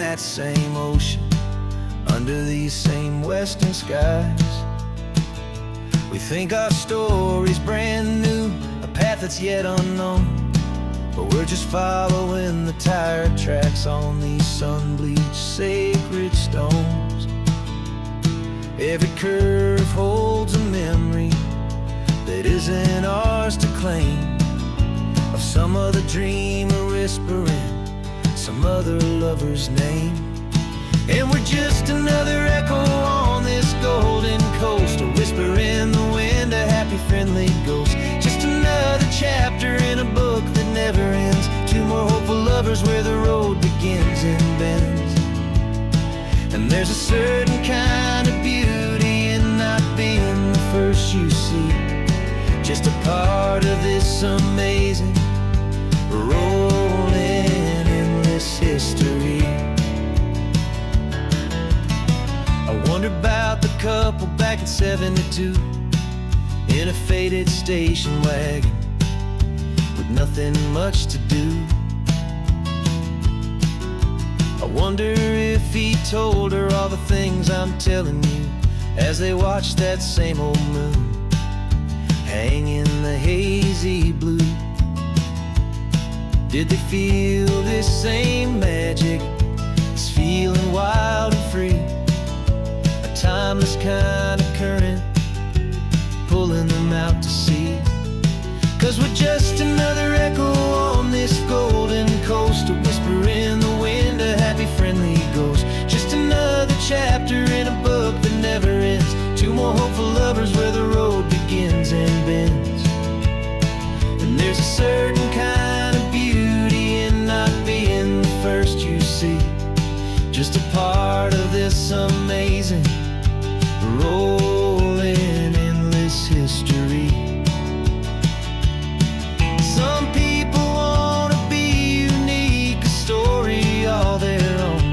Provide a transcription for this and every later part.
that same ocean, under these same western skies. We think our story's brand new, a path that's yet unknown, but we're just following the tire tracks on these sun-bleached sacred stones. Every curve holds a memory that isn't ours to claim, of some other dreamer whispering some other lover's name. And we're just another echo on this golden coast, a whisper in the wind, a happy friendly ghost. Just another chapter in a book that never ends, two more hopeful lovers where the road begins and bends. And there's a certain kind of beauty in not being the first you see, just a part of this amazing rolling endless history. I wonder about the couple back in '72 in a faded station wagon with nothing much to do. I wonder if he told her all the things I'm telling you, as they watched that same old moon hang in the hazy blue. Did they feel this same magic, this feeling wild and free, a timeless kind of current pulling them out to sea? 'Cause we're just another echo on this golden coast, a whisper in the wind, a happy friendly ghost. Just another chapter in a book that never ends, two more hopeful lovers where the road begins and bends. And there's a certain kind of beauty in not being the first you see, just a part of this amazing rolling endless history. Some people want to be unique, a story all their own,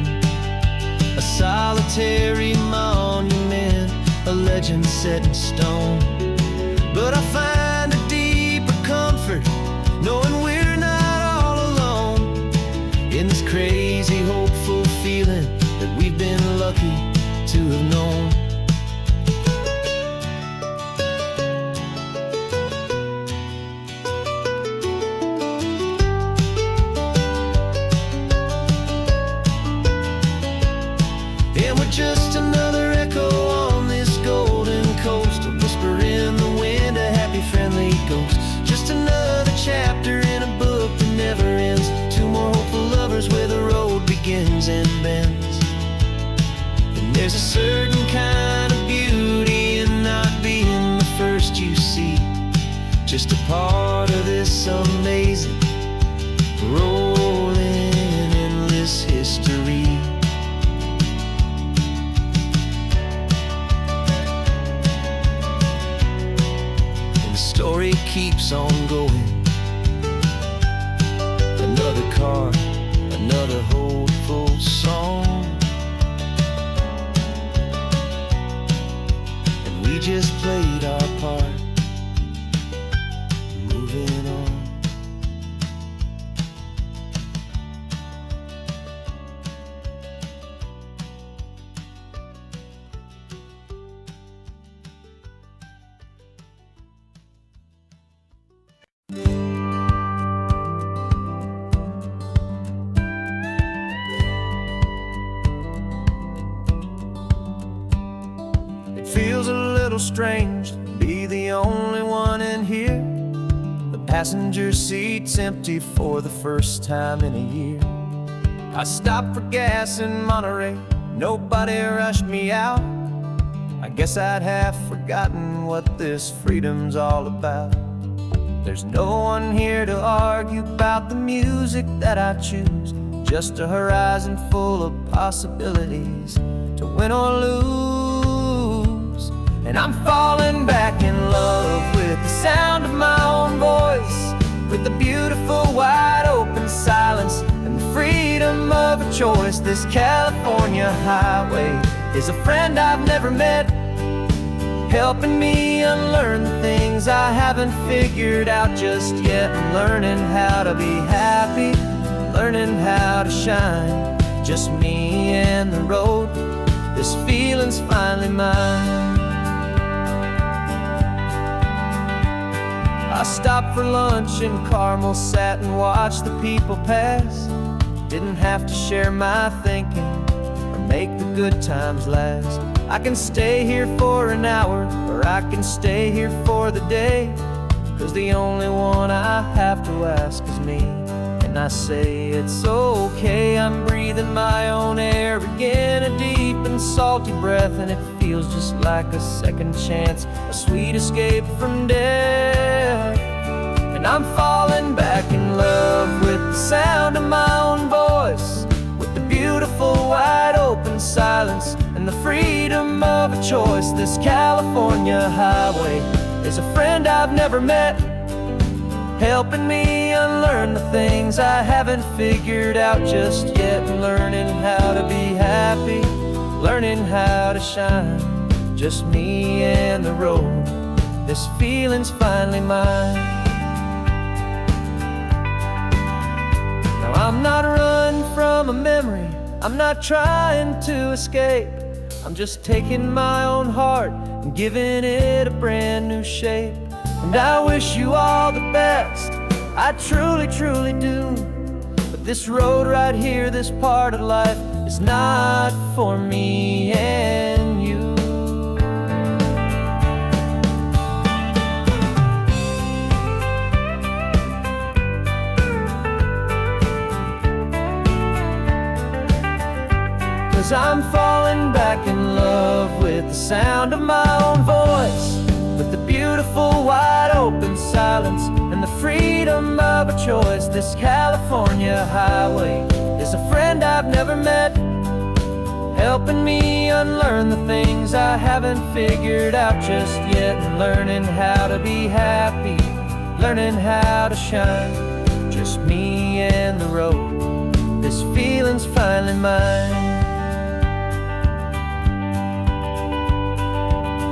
a solitary monument, a legend set in stone. But I find a deeper comfort knowing we're not all alone in this crazy hopeful feeling that we've been lucky to have known. And we're just another echo on this golden coast, a whisper in the wind, a happy friendly ghost. Just another chapter in a book that never ends, two more hopeful lovers where the road begins and bends. And there's a certain kind of beauty in not being the first you see, just a part of this amazing rolling endless history. Story keeps on going, another car, another hopeful song, and we just played our part, moving on. Feels a little strange to be the only one in here. The passenger seat's empty for the first time in a year. I stopped for gas in Monterey, nobody rushed me out. I guess I'd half forgotten what this freedom's all about. There's no one here to argue about the music that I choose, just a horizon full of possibilities to win or lose. And I'm falling back in love with the sound of my own voice, with the beautiful wide open silence and the freedom of a choice. This California highway is a friend I've never met, helping me unlearn the things I haven't figured out just yet. I'm learning how to be happy, learning how to shine, just me and the road. This feeling's finally mine. I stopped for lunch in Carmel, sat and watched the people pass. Didn't have to share my thinking or make the good times last. I can stay here for an hour, or I can stay here for the day, 'cause the only one I have to ask is me. And I say it's okay, I'm breathing my own air again, a deep and salty breath, and it feels just like a second chance, a sweet escape from death. And I'm falling back in love with the sound of my own voice, with the beautiful wide open silence and the freedom of a choice. This California highway is a friend I've never met, helping me unlearn the things I haven't figured out just yet, and learning how to be happy, learning how to shine, just me and the road. This feeling's finally mine. Now I'm not running from a memory, I'm not trying to escape, I'm just taking my own heart and giving it a brand new shape. And I wish you all the best, I truly, truly do. But this road right here, this part of life, is not for me and you. 'Cause I'm falling back in love with the sound of my own voice, with the beautiful wide open silence and the freedom of a choice. This California highway is a friend I've never met, helping me unlearn the things I haven't figured out just yet, and learning how to be happy, learning how to shine, just me and the road. This feeling's finally mine.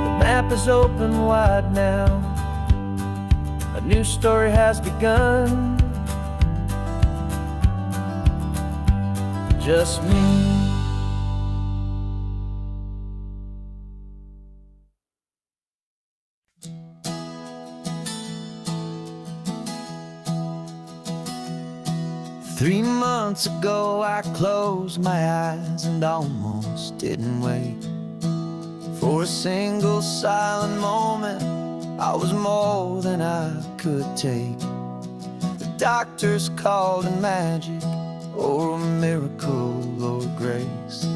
The map is open wide now, a new story has begun, just me. Three months ago I closed my eyes and almost didn't wake. For a single silent moment, I was more than I could take. The doctors called it magic, or a miracle, or grace.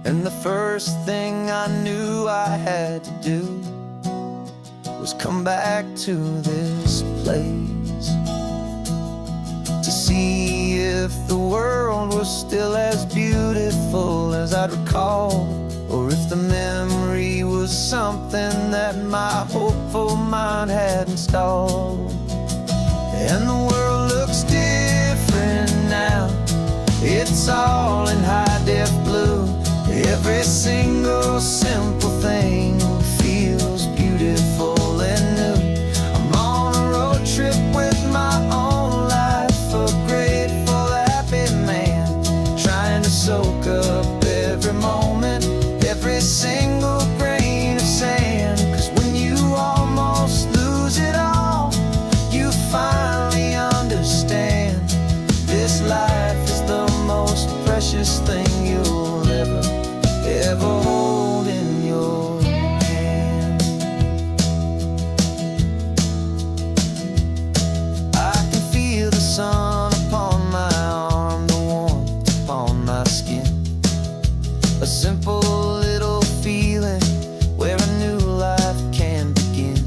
And the first thing I knew I had to do was come back to this place, to see if the world was still as beautiful as I'd recall, or if the memory was something that my hopeful mind had installed. And the world looks different now, it's all in high-def blue. Every single simple thing feels beautiful and new. I'm on a road trip with my own life, a grateful, happy man, trying to soak up every moment, every single grain of sand. 'Cause when you almost lose it all, you finally understand this life is the most precious thing you'll ever hold in your hand. I can feel the sun upon my arm, the warmth upon my skin, a simple little feeling where a new life can begin.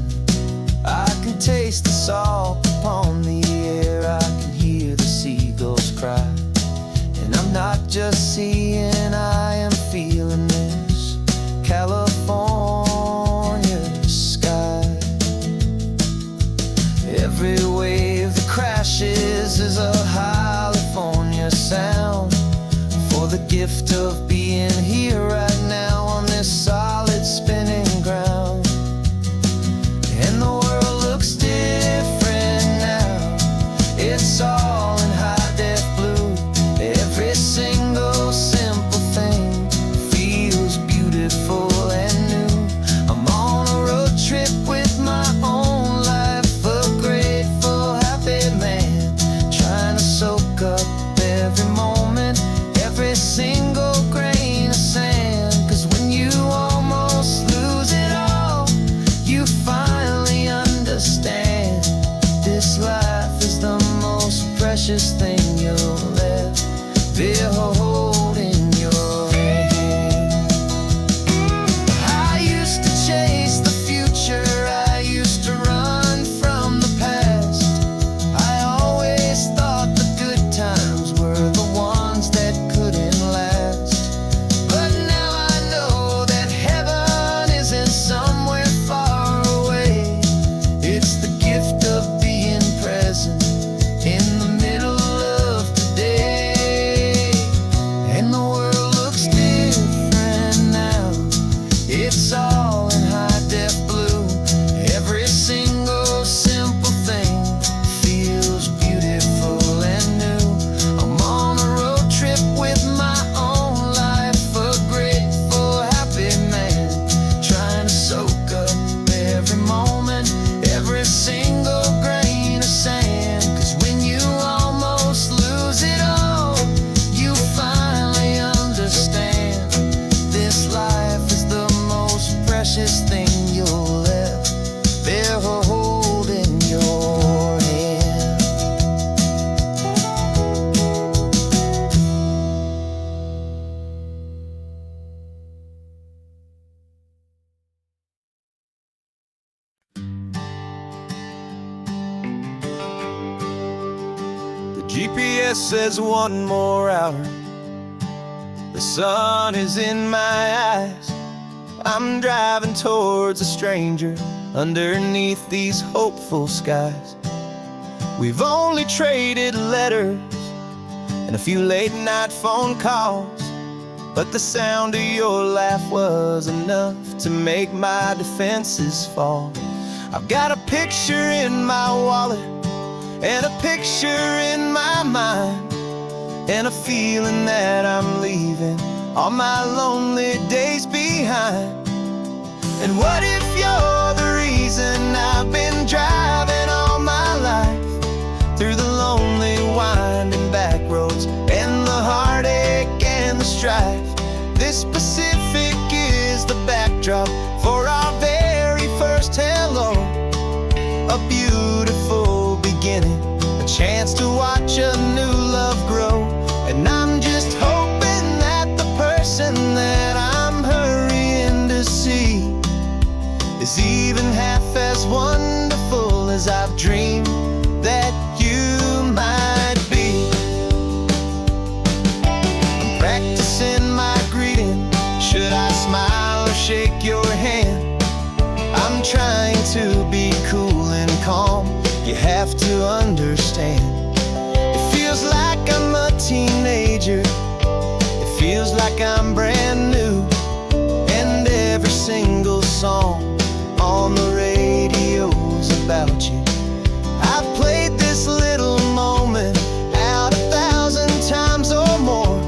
I can taste the salt upon the air, I can hear the seagulls cry, and I'm not just seeing, I am feeling this California sky. Every wave that crashes is a California sound, for the gift of being here right now on this solid spinning ground. And the world looks different now, it's all in high-def blue. Every single GPS says 1 more hour. The sun is in my eyes. I'm driving towards a stranger underneath these hopeful skies. We've only traded letters and a few late night phone calls, but the sound of your laugh was enough to make my defenses fall. I've got a picture in my wallet and a picture in my mind, and a feeling that I'm leaving all my lonely days behind. And what if you're the reason I've been driving all my life, through the lonely winding back roads and the heartache and the strife? This Pacific is the backdrop for our very first hello. A beautiful beginning, a chance to watch a new love grow. And I'm just hoping that the person that I'm hurrying to see is even half as wonderful as I've dreamed that you might be. I'm practicing my greeting. Should I smile or shake your hand? I'm trying to be cool and calm. You have to understand. It feels like I'm a teenager. It feels like I'm brand new. And every single song on the radio's about you. I've played this little moment out 1,000 times or more,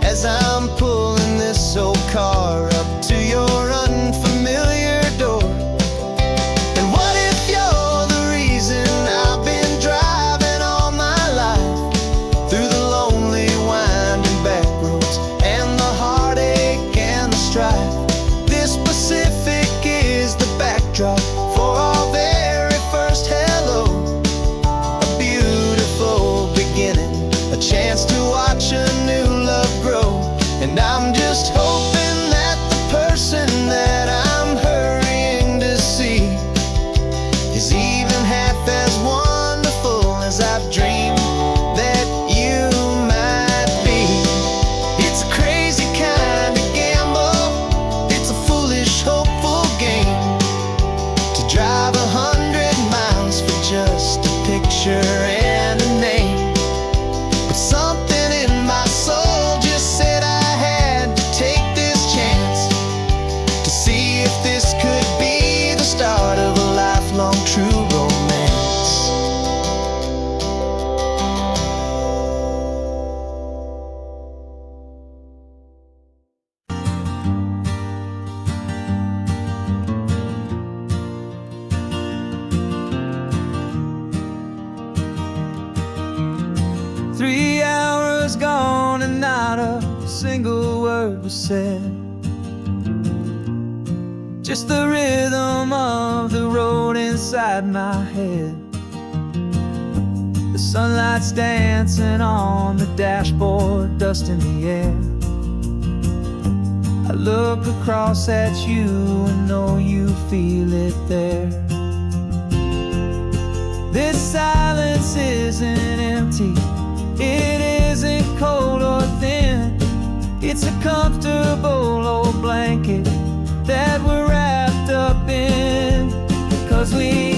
as I'm pulling this old car up to your unfamiliar door. And what if you're the reason I've been driving all my life, through the lonely winding back roads and the heartache and the strife? This Pacific is the backdrop for our very first hello. A beautiful beginning, a chance to watch a new love grow. And I'm just hoping that the person that I'm hurrying to see is even half as wonderful as I've dreamed that you might be. It's a crazy kind of gamble. It's a foolish, hopeful game to drive 100 miles for just a picture and a name. But something in my soul just said I had to take this chance, to see if this could be the start of a lifelong true romance. Three hours gone and not a single word was said. Just the rhythm of the road inside my head. The sunlight's dancing on the dashboard, dust in the air. I look across at you and know you feel it there. This silence isn't empty, it isn't cold or thin. It's a comfortable old blanket that we're wrapped up in. 'Cause we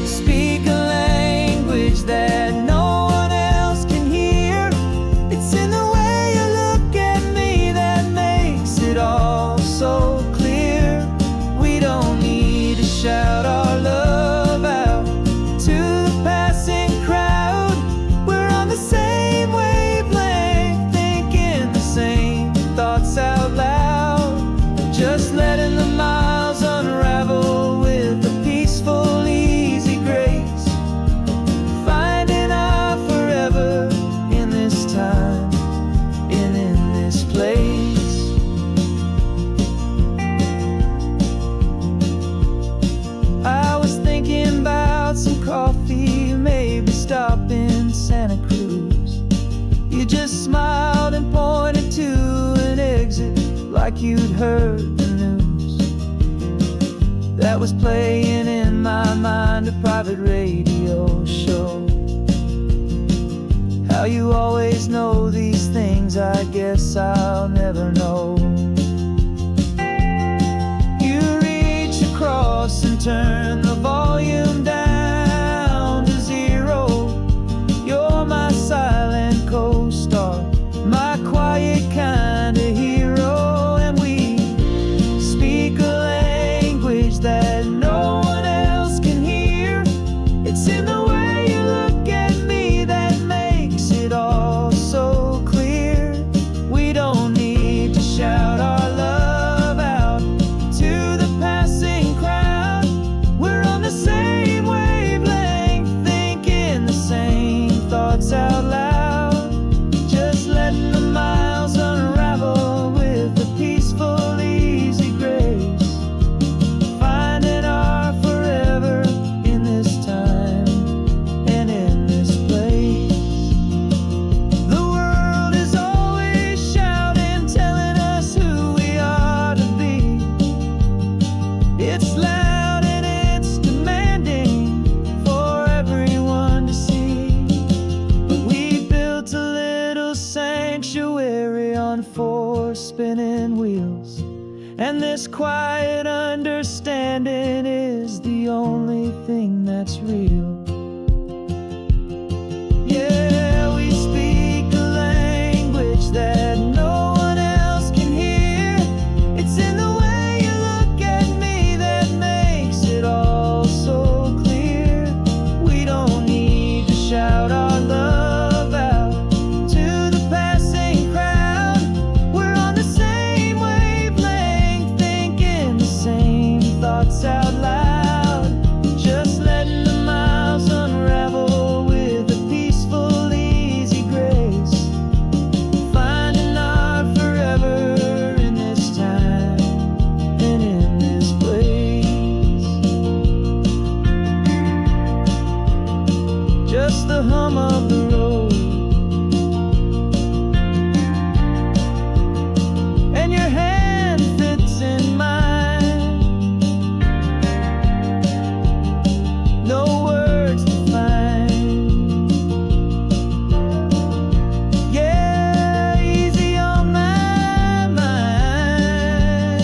speak a language that no one else can hear. It's in the way you look at me that makes it all so clear. We don't need to shout our love out to the passing crowd. We're on the same wavelength, thinking the same thoughts out loud. Just letting the miles unravel with a peaceful, easy grace. Finding our forever in this time and in this place. I was thinking about some coffee, maybe stop in Santa Cruz. You just smiled and pointed to an exit like you'd heard the news. That was playing in my mind, a private radio show. How you always know these things, I guess I'll never know. You reach across and turn the volume down to zero. You're my silent co-star, my quiet kind of hero. And we speak a language that no one else can hear. It's in the way you look at me that makes it all so clear. We don't need to shout our love out to the passing crowd. We're on the same wavelength, thinking the same thoughts out loud. Just letting the miles unravel with a peaceful, easy grace. Finding our forever in this time and in this place. The world is always shouting, telling us who we are to be. It's loud and it's demanding for everyone to see. But we built a little sanctuary on 4 spinning wheels, and this quiet understanding is the only thing that's real. Yeah, we speak a language that no one else can hear. It's in the way you look at me that makes it all so clear. We don't need to shout our love out to the passing crowd. We're on the same wavelength, thinking the same thoughts out loud. Just letting the miles unravel with a peaceful, easy grace. Finding our forever in this time and in this place. Just the hum of the road and your hand fits in mine. No words to find. Yeah, easy on my mind.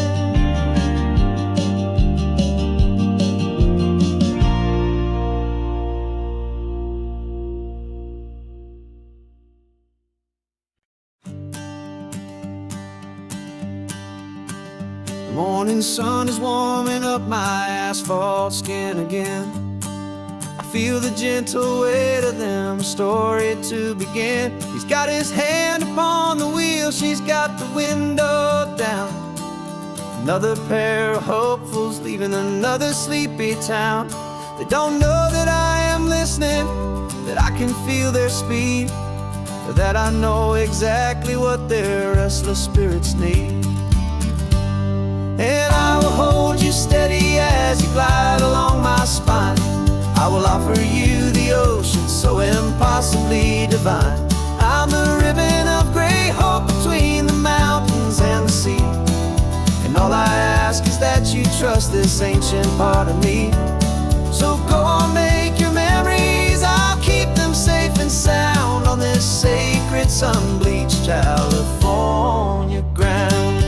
The morning sun is warming up my asphalt skin again. I feel the gentle weight of them, a story to begin. He's got his hand upon the wheel, she's got the window down. Another pair of hopefuls leaving another sleepy town. They don't know that I am listening, that I can feel their speed, or that I know exactly what their restless spirits need. And I will hold you steady as you glide along my spine. I will offer you the ocean so impossibly divine. I'm the ribbon of gray hope between the mountains and the sea. And all I ask is that you trust this ancient part of me. So go on, make your memories, I'll keep them safe and sound on this sacred sun-bleached California ground.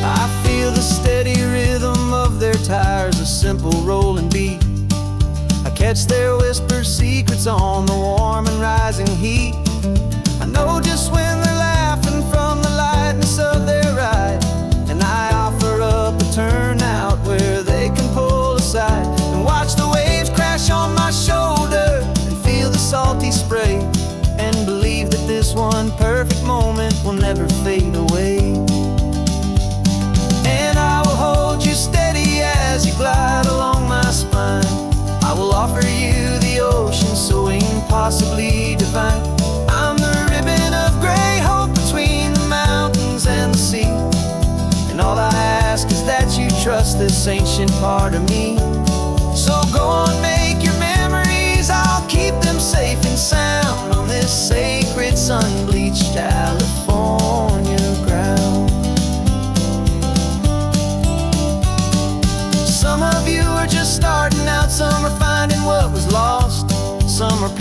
I feel the steady rhythm of their tires, a simple rolling beat. I catch their whispered secrets on the warm and rising heat. I know just when they're laughing from the lightness of their ride, and I offer up a turnout where they can pull aside and watch the waves crash on my shoulder and feel the salty spray, and believe that this one perfect moment will never fade away. And I will hold you steady as you glide along my spine. I will offer you the ocean so impossibly divine. I'm the ribbon of gray hope between the mountains and the sea. And all I ask is that you trust this ancient part of me. So go on, make your memories, I'll keep them safe and sound on this sacred sun-bleached California ground. Some of you are just starting out, some are finding what was lost, some are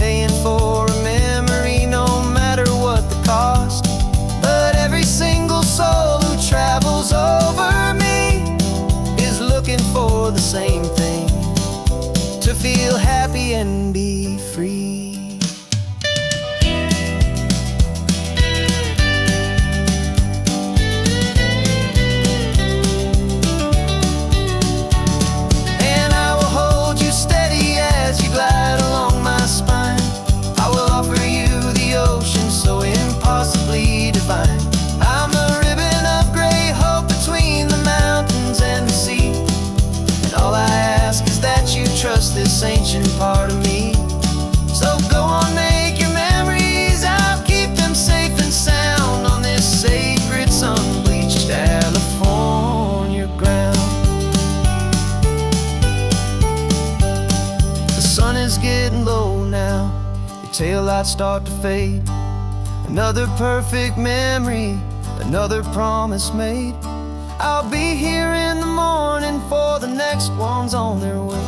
find. I'm a ribbon of gray hope between the mountains and the sea, and all I ask is that you trust this ancient part of me. So go on, make your memories, I'll keep them safe and sound on this sacred sun-bleached California ground. The sun is getting low now, your taillights start to fade. Another perfect memory, another promise made. I'll be here in the morning for the next ones on their way.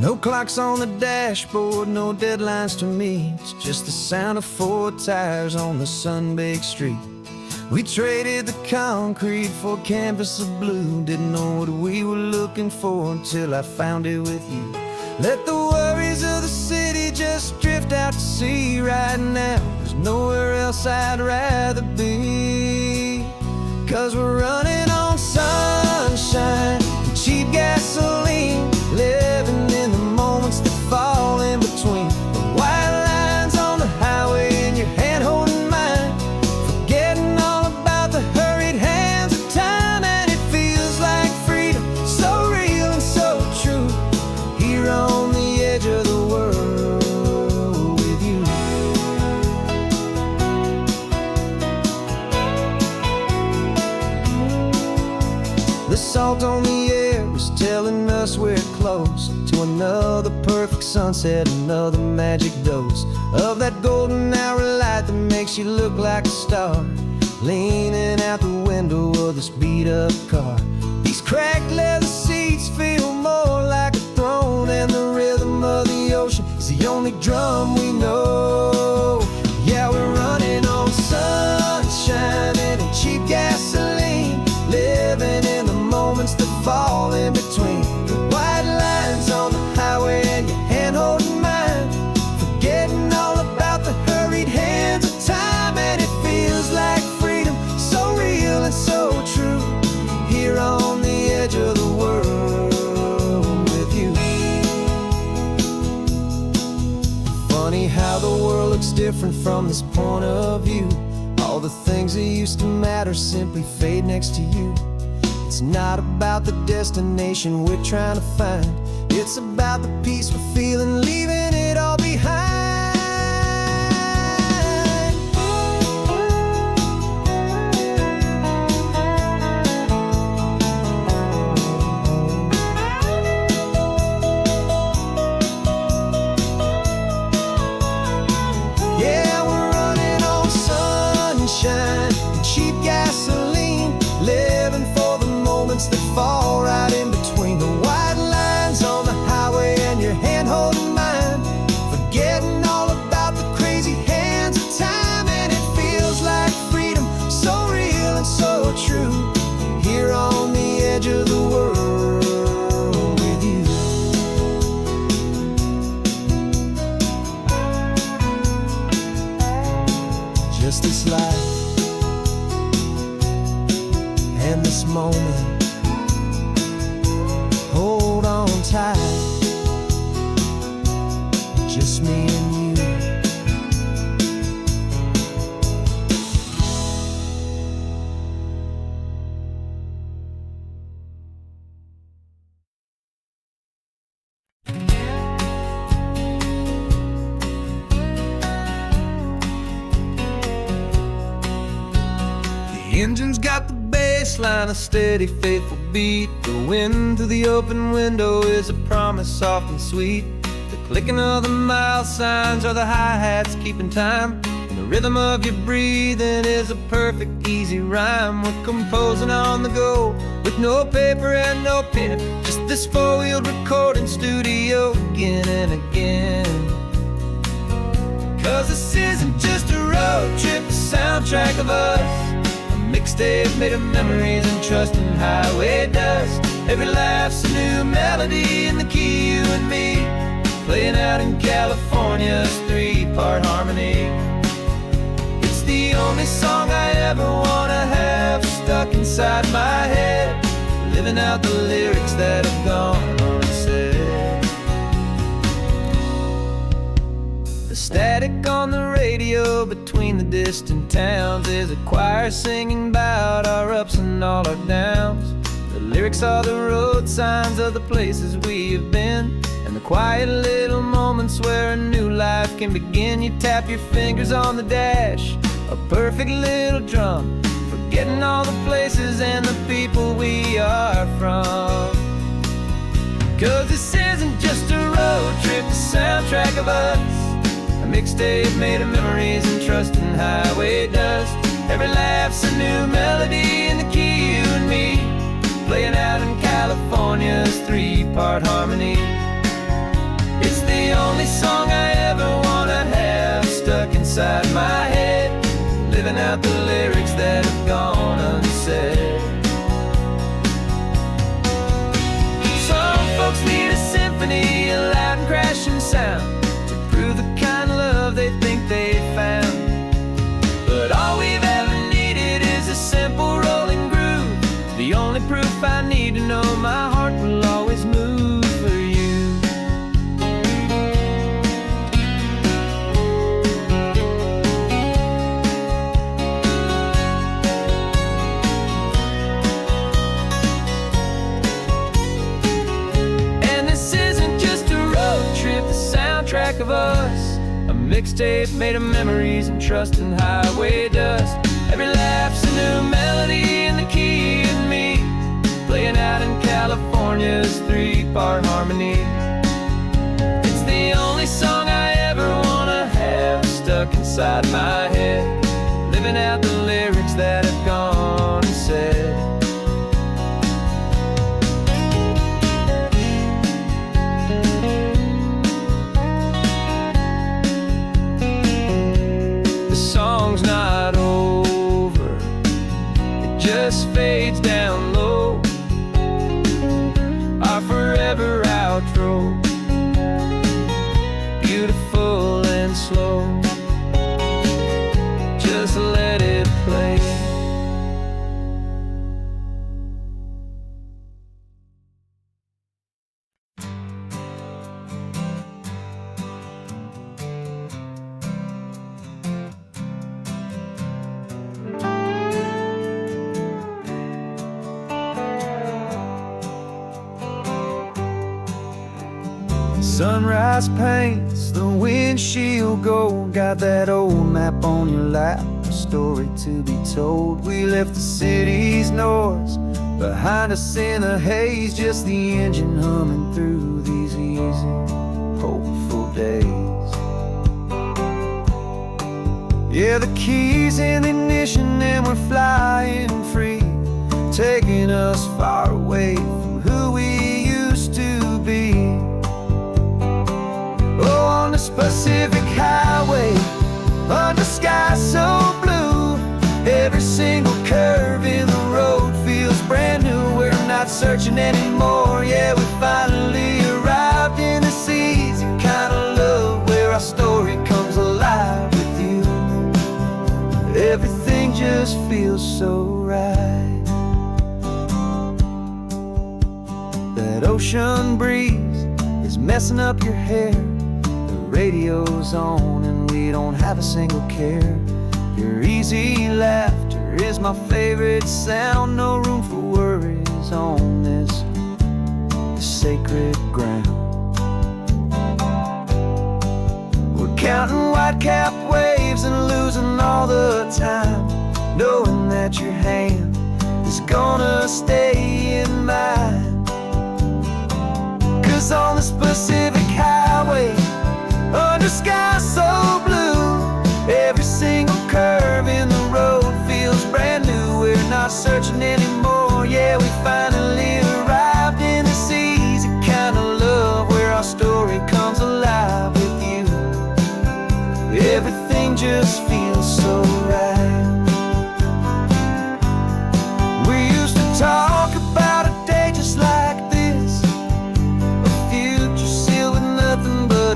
No clocks on the dashboard, no deadlines to meet. It's just the sound of 4 tires on the sun-baked street. We traded the concrete for a canvas of blue. Didn't know what we were looking for until I found it with you. Let the worries of the city just drift out to sea right now. There's nowhere else I'd rather be, 'cause we're running on sunshine and cheap gasoline, living in the moments that fall in between the white lines on the highway and your hand holding mine, forgetting all about the hurried hands of time. And it feels like freedom, so real and so true, here on the edge of the world with you. The salt on the air is telling us we're close to another perfect sunset, another magic dose of that golden hour light that makes you look like a star, leaning out the window of this beat-up car. These cracked leather seats feel more like a throne, and the rhythm of the ocean is the only drum we know. Yeah, we're running on sunshine and cheap gasoline, living in the moments that fall in between the white lines on the highway and your hand holding mine, forgetting all about the hurried hands of time. And it feels like freedom, so real and so true, here on the edge of the world with you. Funny how the world looks different from this point of view. All the things that used to matter simply fade next to you. It's not about the destination we're trying to find, it's about the peace we're feeling, leaving it all behind. Yeah, we're running on sunshine and cheap gasoline, living for the moments that fall right in between the white lines on the highway and your hand holding mine, forgetting all about the crazy hands of time. And it feels like freedom, so real and so true, here on the edge of the world with you. Just this life and this moment, hold on tight, just me and you. The engine's got the baseline, a steady, faithful beat. The wind through the open window is a promise soft and sweet. The clicking of the mile signs are the hi-hats keeping time, and the rhythm of your breathing is a perfect, easy rhyme. We're composing on the go with no paper and no pen, just this four-wheeled recording studio again and again. 'Cause this isn't just a road trip, a soundtrack of us, mixtape made of memories and trust in highway dust. Every laugh's a new melody in the key, you and me. playing out in California's three-part harmony. It's the only song I ever wanna have stuck inside my head, living out the lyrics that have gone unsaid. The static on the radio between the distant towns is a choir singing about our ups and all our downs. The lyrics are the road signs of the places we have been, and the quiet little moments where a new life can begin. You tap your fingers on the dash, a perfect little drum, forgetting all the places and the people we are from. 'Cause this isn't just a road trip, the soundtrack of us, a mixtape made of memories and trust in highway dust. Every laugh's a new melody in the key, you and me, playing out in California's three-part harmony. It's the only song I ever wanna have stuck inside my head, living out the lyrics that have gone unsaid. Some folks need a symphony, a loud and crashing sound, to prove the kind of love they think they found. But all we've ever needed is a simple rolling groove, the only proof I need to know my heart will always move for you. And this isn't just a road trip, the soundtrack of us, a mixtape made of memories and trust in highway dust. Every laugh's a new melody in the key and me, playing out in California's three-part harmony. It's the only song I ever wanna have stuck inside my head, living out the lyrics that have gone unsaid. The song's not over, it just fades down low, our forever outro, beautiful and slow. Just let it play. Sunrise paints the windshield gold, got that old map on your lap, a story to be told. We left the city's noise behind us in the haze, just the engine humming through these easy, hopeful days. Yeah, the keys in the ignition and we're flying free, taking us far away from who we used to be. Oh, on this Pacific highway, under sky so blue, every single curve in the road feels brand new. We're not searching anymore, yeah, we finally arrived in this easy kind of love, where our story comes alive with you. Everything just feels so right. That ocean breeze is messing up your hair, radio's on and we don't have a single care. Your easy laughter is my favorite sound, no room for worries on this sacred ground. We're counting white-capped waves and losing all the time, knowing that your hand is gonna stay in mine. 'Cause on this Pacific highway, under sky so blue, every single curve in the road feels brand new. We're not searching anymore, yeah, we finally arrived in this easy kind of love, where our story comes alive with you. Everything just feels so right. We used to talk about a day just like this, a future sealed with nothing but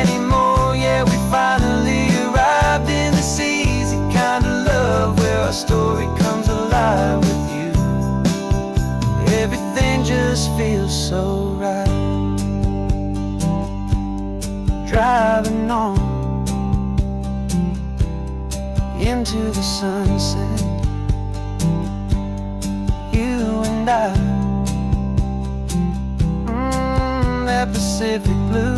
anymore. Yeah, we finally arrived in this easy kind of love where our story comes alive with you. Everything just feels so right. Driving on into the sunset, you and I, that Pacific blue.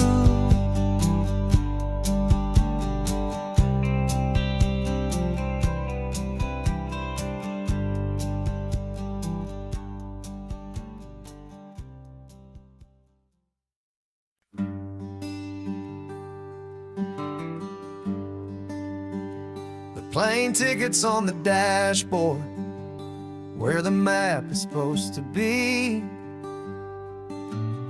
Plane tickets on the dashboard, where the map is supposed to be.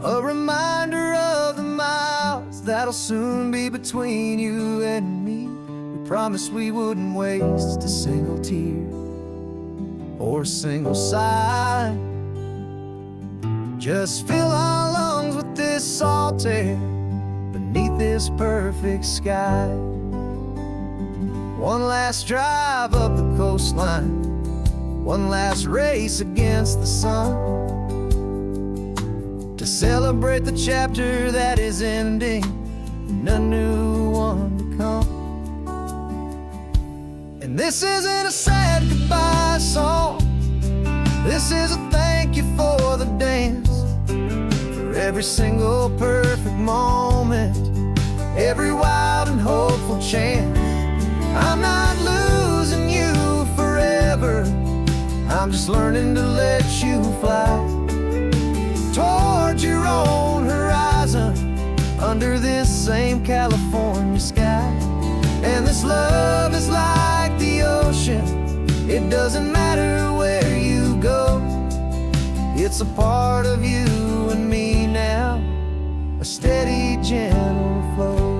A reminder of the miles that'll soon be between you and me. We promised we wouldn't waste a single tear or a single sigh. Just fill our lungs with this salt air beneath this perfect sky. One last drive up the coastline, one last race against the sun, to celebrate the chapter that is ending and a new one to come. And this isn't a sad goodbye song, this is a thank you for the dance, for every single perfect moment, every wild and hopeful chance. I'm not losing you forever, I'm just learning to let you fly toward your own horizon, under this same California sky. And this love is like the ocean, it doesn't matter where you go, it's a part of you and me now, a steady, gentle flow.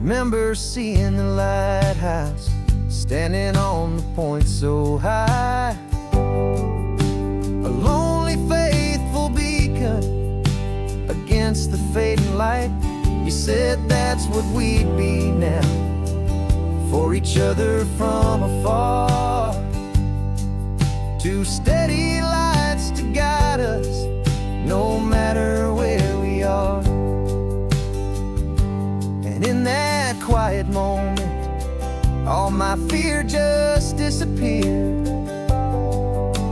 Remember seeing the lighthouse, standing on the point so high, a lonely, faithful beacon against the fading light. You said that's what we'd be now, for each other from afar. Two steady lights to guide us, no matter where we are. And in that quiet moment, all my fear just disappeared,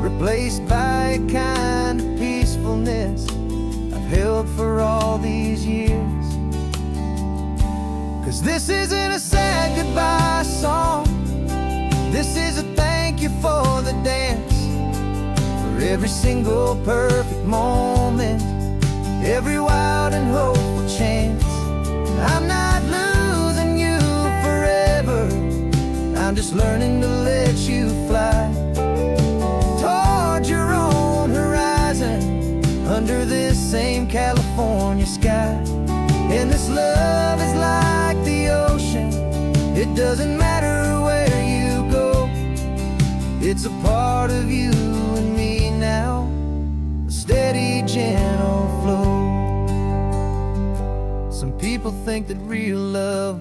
replaced by a kind of peacefulness I've held for all these years. 'Cause this isn't a sad goodbye song, this is a thank you for the dance, for every single perfect moment, every wild and hopeful chance. I'm not losing you forever, I'm just learning to let you fly toward your own horizon, under this same California sky. And this love is like the ocean, it doesn't matter where you go, it's a part of you and me now, a steady, gentle flow. Some people think that real love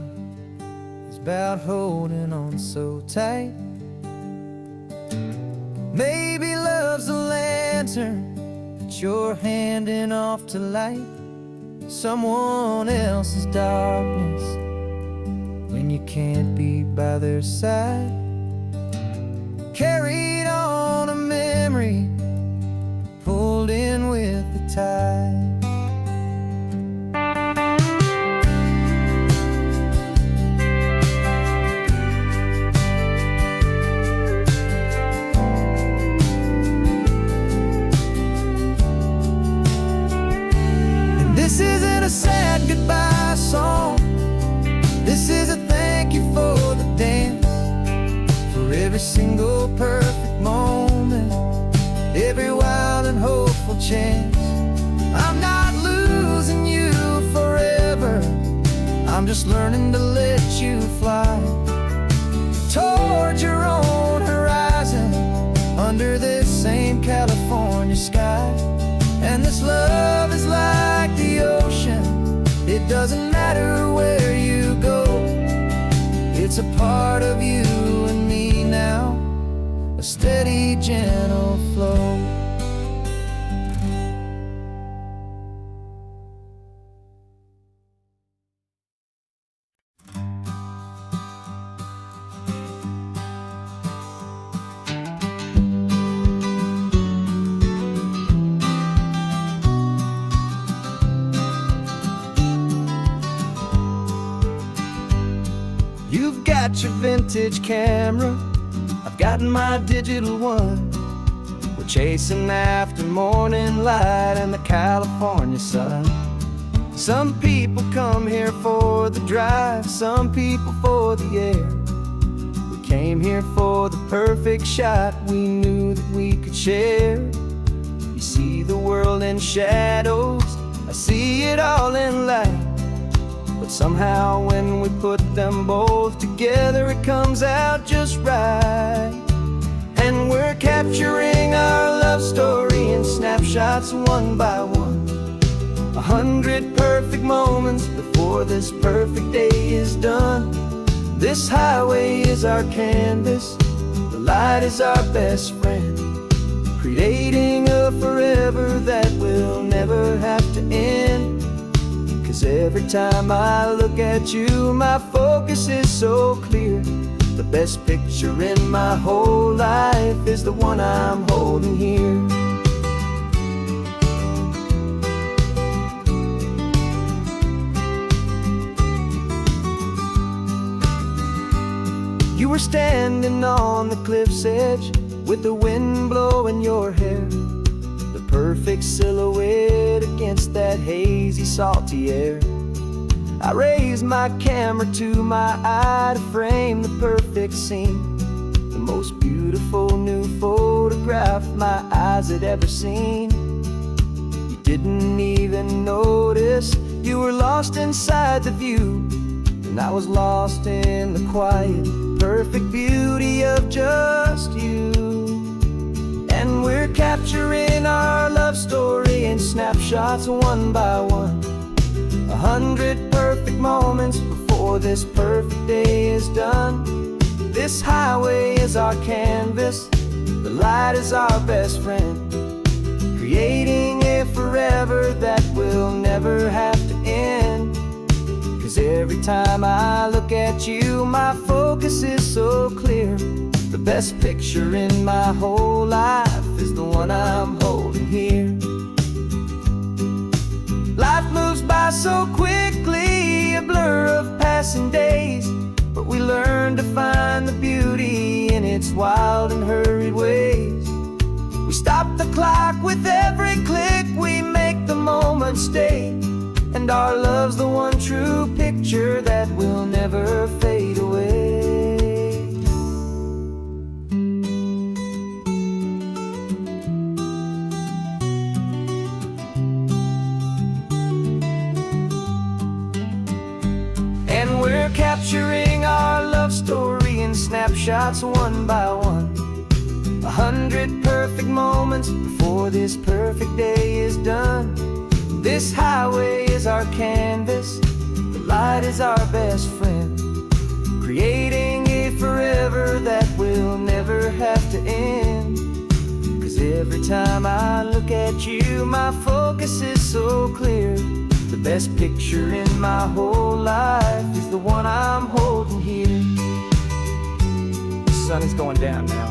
is about holding on so tight. Maybe love's a lantern that you're handing off to light someone else's darkness when you can't be by their side. Carried on a memory, pulled in with the tide. This isn't a sad goodbye song, this is a thank you for the dance, for every single perfect moment, every wild and hopeful chance. I'm not losing you forever, I'm just learning to let you fly toward your own horizon, under this same California sky. And this love is like the ocean, It's a part of you and me now, a steady, gentle flow. You've got your vintage camera, I've got my digital one. We're chasing after morning light and the California sun. Some people come here for the drive, some people for the air. We came here for the perfect shot we knew that we could share. You see the world in shadows, I see it all in light. But somehow when we put them both together, it comes out just right. And we're capturing our love story in snapshots one by one. 100 perfect moments before this perfect day is done. This highway is our canvas, the light is our best friend, creating a forever that will never have to end. 'Cause every time I look at you, my focus is so clear. The best picture in my whole life is the one I'm holding here. You were standing on the cliff's edge with the wind blowing your hair, the perfect silhouette against that hazy, salty air. I raised my camera to my eye to frame the perfect scene, the most beautiful new photograph my eyes had ever seen. You didn't even notice, you were lost inside the view, and I was lost in the quiet, perfect beauty of just you. And we're capturing our love story in snapshots one by one. 100 perfect moments before this perfect day is done. This highway is our canvas, the light is our best friend, creating a forever that will never have to end. 'Cause every time I look at you, my focus is so clear. The best picture in my whole life is the one I'm holding here. Life moves by so quickly, a blur of passing days, but we learn to find the beauty in its wild and hurried ways. We stop the clock with every click, we make the moment stay, and our love's the one true picture that will never fade away. And we're capturing our love story in snapshots one by one. 100 perfect moments before this perfect day is done. This highway is our canvas, the light is our best friend, creating a forever that will never have to end. 'Cause every time I look at you, my focus is so clear. The best picture in my whole life is the one I'm holding here. The sun is going down now.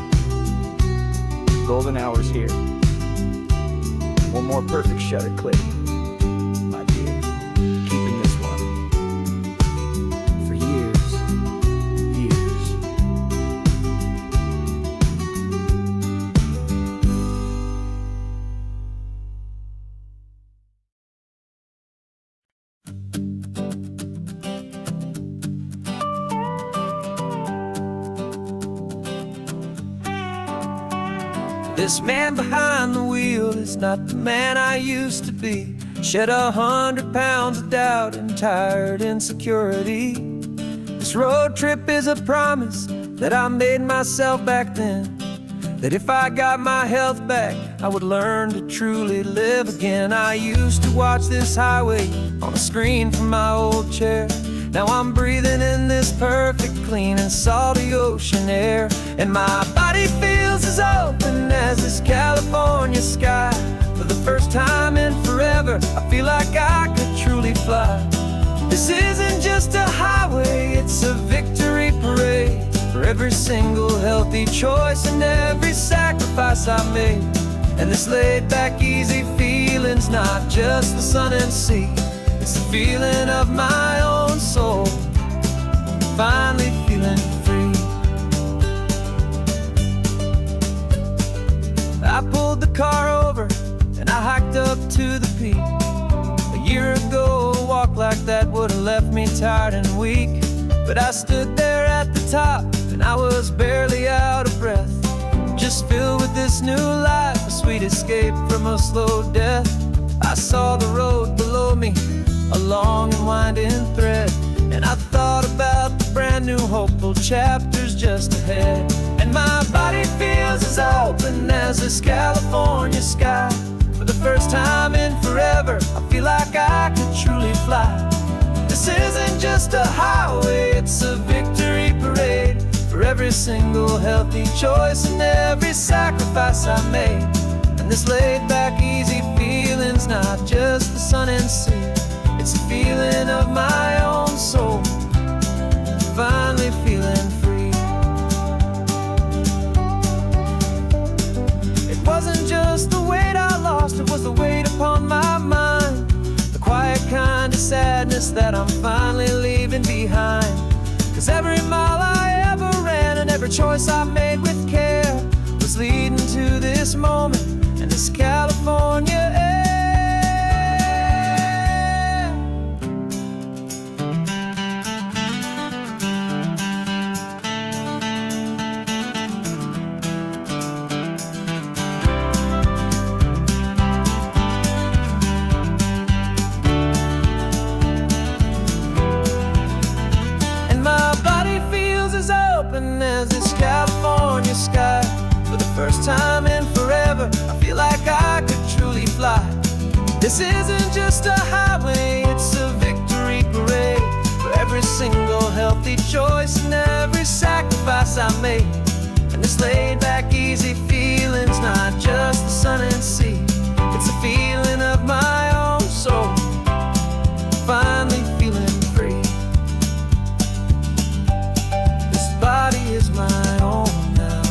Golden hour's here. One more perfect shutter click, my dear. Keeping this one for years, years. This man behind the wheel is not the man I used to be. Shed 100 pounds of doubt and tired insecurity. This road trip is a promise that I made myself back then, that if I got my health back, I would learn to truly live again. I used to watch this highway on a screen from my old chair, Now I'm breathing in this perfect, clean and salty ocean air, and my body feels as open as this California sky. For the first time in forever, I feel like I could truly fly. This isn't just a highway, it's a victory parade for every single healthy choice and every sacrifice I made. And this laid back, easy feeling's not just the sun and sea, it's the feeling of my own soul, finally feeling free. I pulled the car over and I hiked up to the peak. A year ago, a walk like that would have left me tired and weak, but I stood there at the top and I was barely out of breath, just filled with this new life, a sweet escape from a slow death. I saw the road below me, a long and winding thread, and I thought about the brand new hopeful chapters just ahead. And my body feels as open as this California sky. For the first time in forever, I feel like I could truly fly. This isn't just a highway, it's a victory parade for every single healthy choice and every sacrifice I made. And this laid back, easy feeling's not just the sun and sea, it's a feeling of my own soul, finally feeling free. It wasn't just the weight I lost, it was the weight upon my mind, the quiet kind of sadness that I'm finally leaving behind. 'Cause every mile I ever ran and every choice I made with care was leading to this moment and this California air. As this California sky. For the first time in forever, I feel like I could truly fly. This isn't just a highway, it's a victory parade for every single healthy choice and every sacrifice I made. And this laid back, easy feeling's not just the sun and sea, it's a feeling of my own soul, finally feeling free. Body is my own now.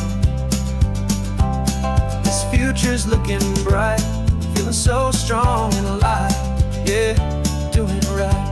This future's looking bright, feeling so strong and alive. Yeah, doing right.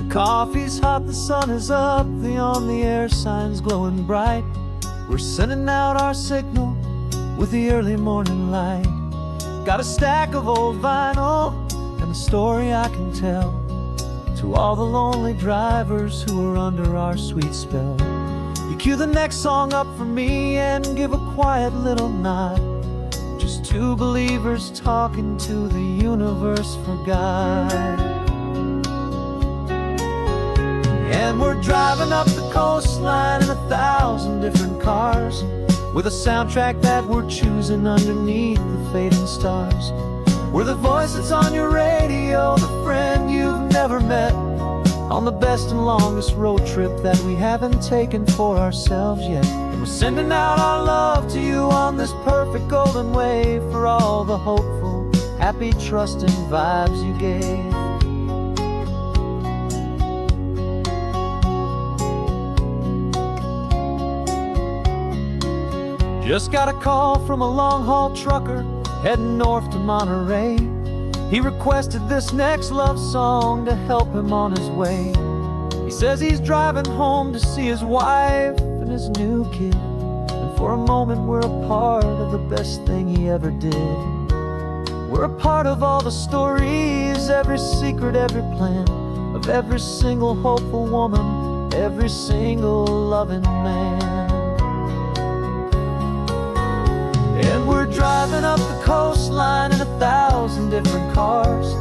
Coffee's hot, the sun is up, the on-the-air sign's glowing bright. We're sending out our signal with the early morning light. Got a stack of old vinyl and a story I can tell to all the lonely drivers who are under our sweet spell. You cue the next song up for me and give a quiet little nod. Just two believers talking to the universe for God. And we're driving up the coastline in 1,000 different cars, with a soundtrack that we're choosing underneath the fading stars. We're the voice that's on your radio, the friend you've never met, on the best and longest road trip that we haven't taken for ourselves yet. And we're sending out our love to you on this perfect golden wave for all the hopeful, happy, trusting vibes you gave. Just got a call from a long-haul trucker heading north to Monterey. He requested this next love song to help him on his way. He says he's driving home to see his wife and his new kid, and for a moment we're a part of the best thing he ever did. We're a part of all the stories, every secret, every plan, of every single hopeful woman, every single loving man. And we're driving up the coastline in 1,000 different cars.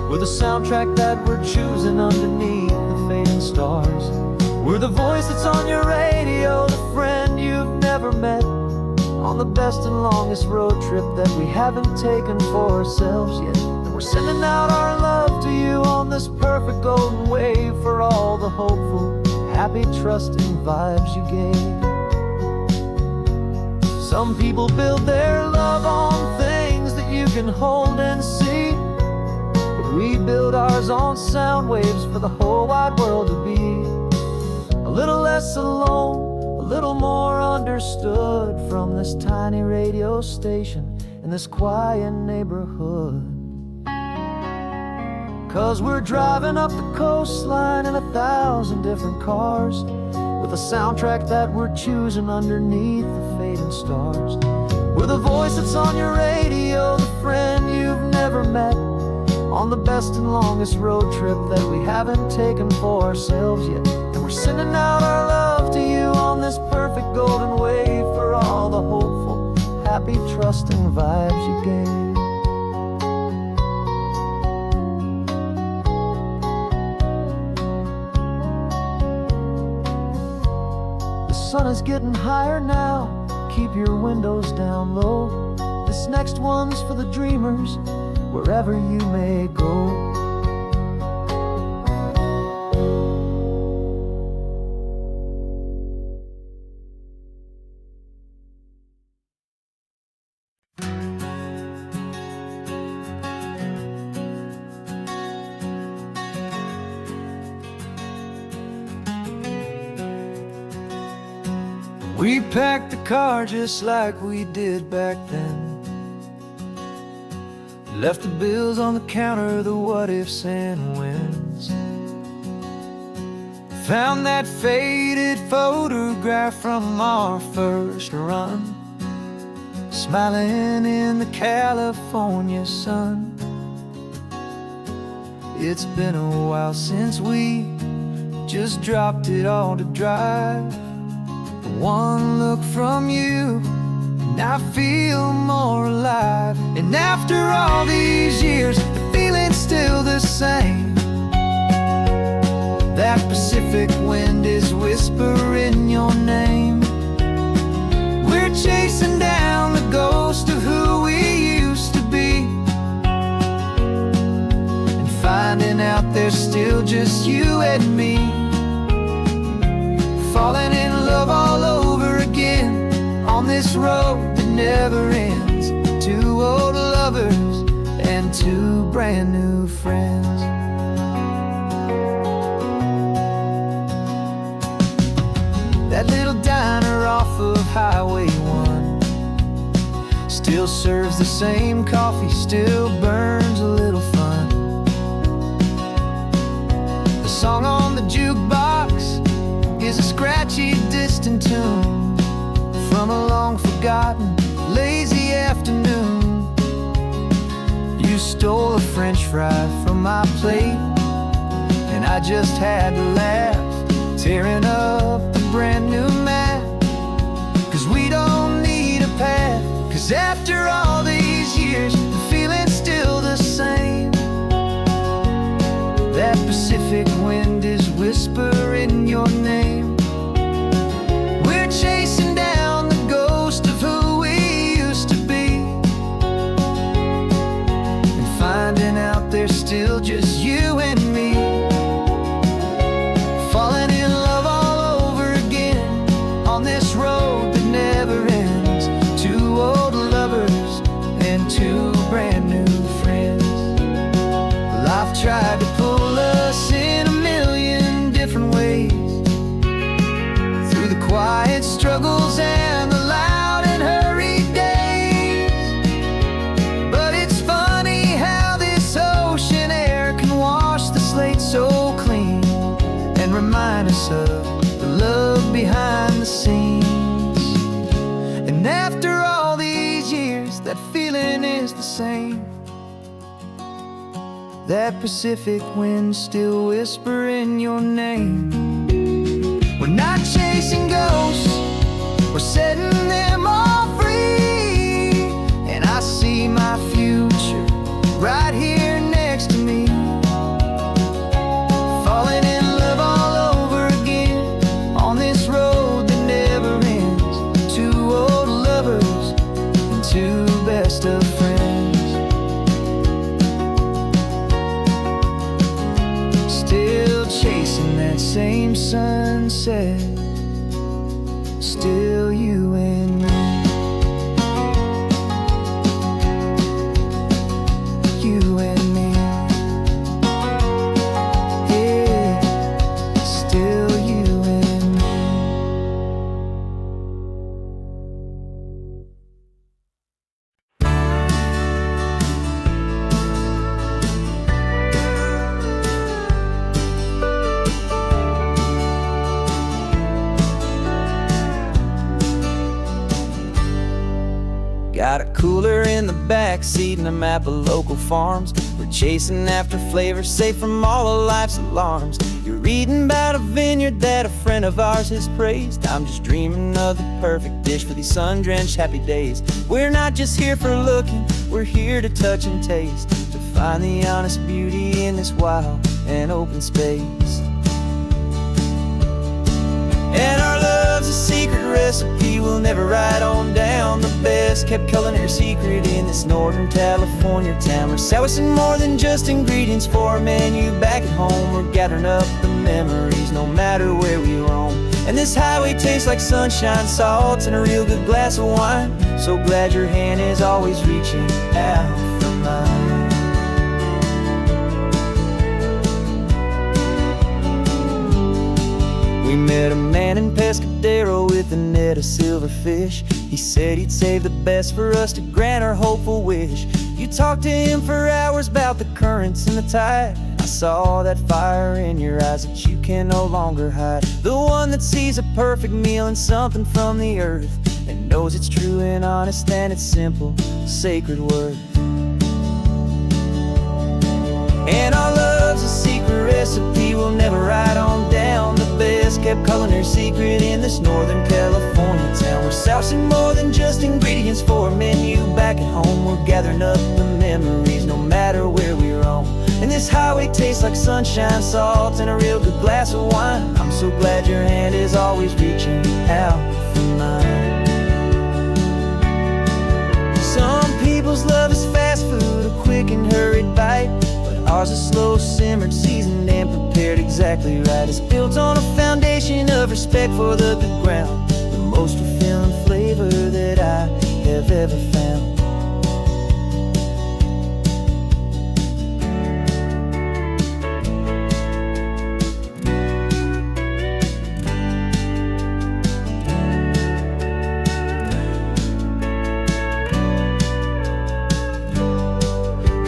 We're the soundtrack that we're choosing underneath the fading stars. We're the voice that's on your radio, the friend you've never met, on the best and longest road trip that we haven't taken for ourselves yet. And we're sending out our love to you on this perfect golden wave for all the hopeful, happy, trusting vibes you gave. Some people build their love on things that you can hold and see, but we build ours on sound waves for the whole wide world to be a little less alone, a little more understood from this tiny radio station in this quiet neighborhood. 'Cause we're driving up the coastline in 1,000 different cars, with a soundtrack that we're choosing underneath the fading stars. We're the voice that's on your radio, the friend you've never met, on the best and longest road trip that we haven't taken for ourselves yet. And we're sending out our love to you on this perfect golden wave for all the hopeful, happy, trusting vibes you gave. The sun is getting higher now, keep your windows down low. This next one's for the dreamers, wherever you may go. We packed the car just like we did back then. Left the bills on the counter, the what ifs and whens. Found that faded photograph from our first run, smiling in the California sun. It's been a while since we just dropped it all to drive. One look from you and I feel more alive. And after all these years, the feeling's still the same. That Pacific wind is whispering your name. We're chasing down the ghost of who we used to be, and finding out there's still just you and me. Falling in love all over again on this road that never ends. Two old lovers and two brand new friends. That little diner off of Highway 1 still serves the same coffee, still burns a little fun. The song on the jukebox is a scratchy, distant tune from a long-forgotten, lazy afternoon. You stole a French fry from my plate, and I just had to laugh, tearing up the brand new map. 'Cause we don't need a path, 'cause after all these years, the feeling's still the same. That Pacific wind is whispering your name. We're chasing down the ghost of who we used to be, and finding out there's still just you and me. Falling in love all over again on this road that never ends. Two old lovers and two brand new friends. Life tried to pull us in a million different ways, through the quiet struggles and the loud and hurried days. But it's funny how this ocean air can wash the slate so clean and remind us of the love behind the scenes. And after all these years, that feeling is the same. That Pacific wind still whispering your name. We're not chasing ghosts, we're setting them all free. see my future right here next to me. Falling in love all over again on this road that never ends. Two old lovers and two best of friends. Still chasing that same sunset. Still you and me. You and me. Yeah, still you and me. Got a cooler in the back seat and a map of local farms. We're chasing after flavors safe from all of life's alarms. You're reading about a vineyard that a friend of ours has praised. I'm just dreaming of the perfect dish for these sun-drenched happy days. We're not just here for looking, we're here to touch and taste, to find the honest beauty in this wild and open space. And our love's a secret recipe we'll never write on down. The best kept culinary secret in this Northern California town. We're sourcing more than just ingredients for a menu back at home. We're gathering up the memories no matter where we roam. And this highway tastes like sunshine, salt, and a real good glass of wine. So glad your hand is always reaching out for mine. We met a man in Pescadero with a net of silverfish. He said he'd save the best for us to grant our hopeful wish. You talked to him for hours about the currents and the tide. I saw that fire in your eyes that you can no longer hide. The one that sees a perfect meal in something from the earth, and knows it's true and honest and it's simple, sacred worth. And our love's a secret recipe we'll never write on down. The best kept culinary secret in this Northern California town. We're sourcing more than just ingredients for a menu back at home. We're gathering up the memories no matter where we roam. And this highway tastes like sunshine, salt, and a real good glass of wine. I'm so glad your hand is always reaching out for mine. Some people's love is fast food, a quick and hurried bite. Ours is slow, simmered, seasoned, and prepared exactly right. It's built on a foundation of respect for the good ground, the most fulfilling flavor that I have ever found.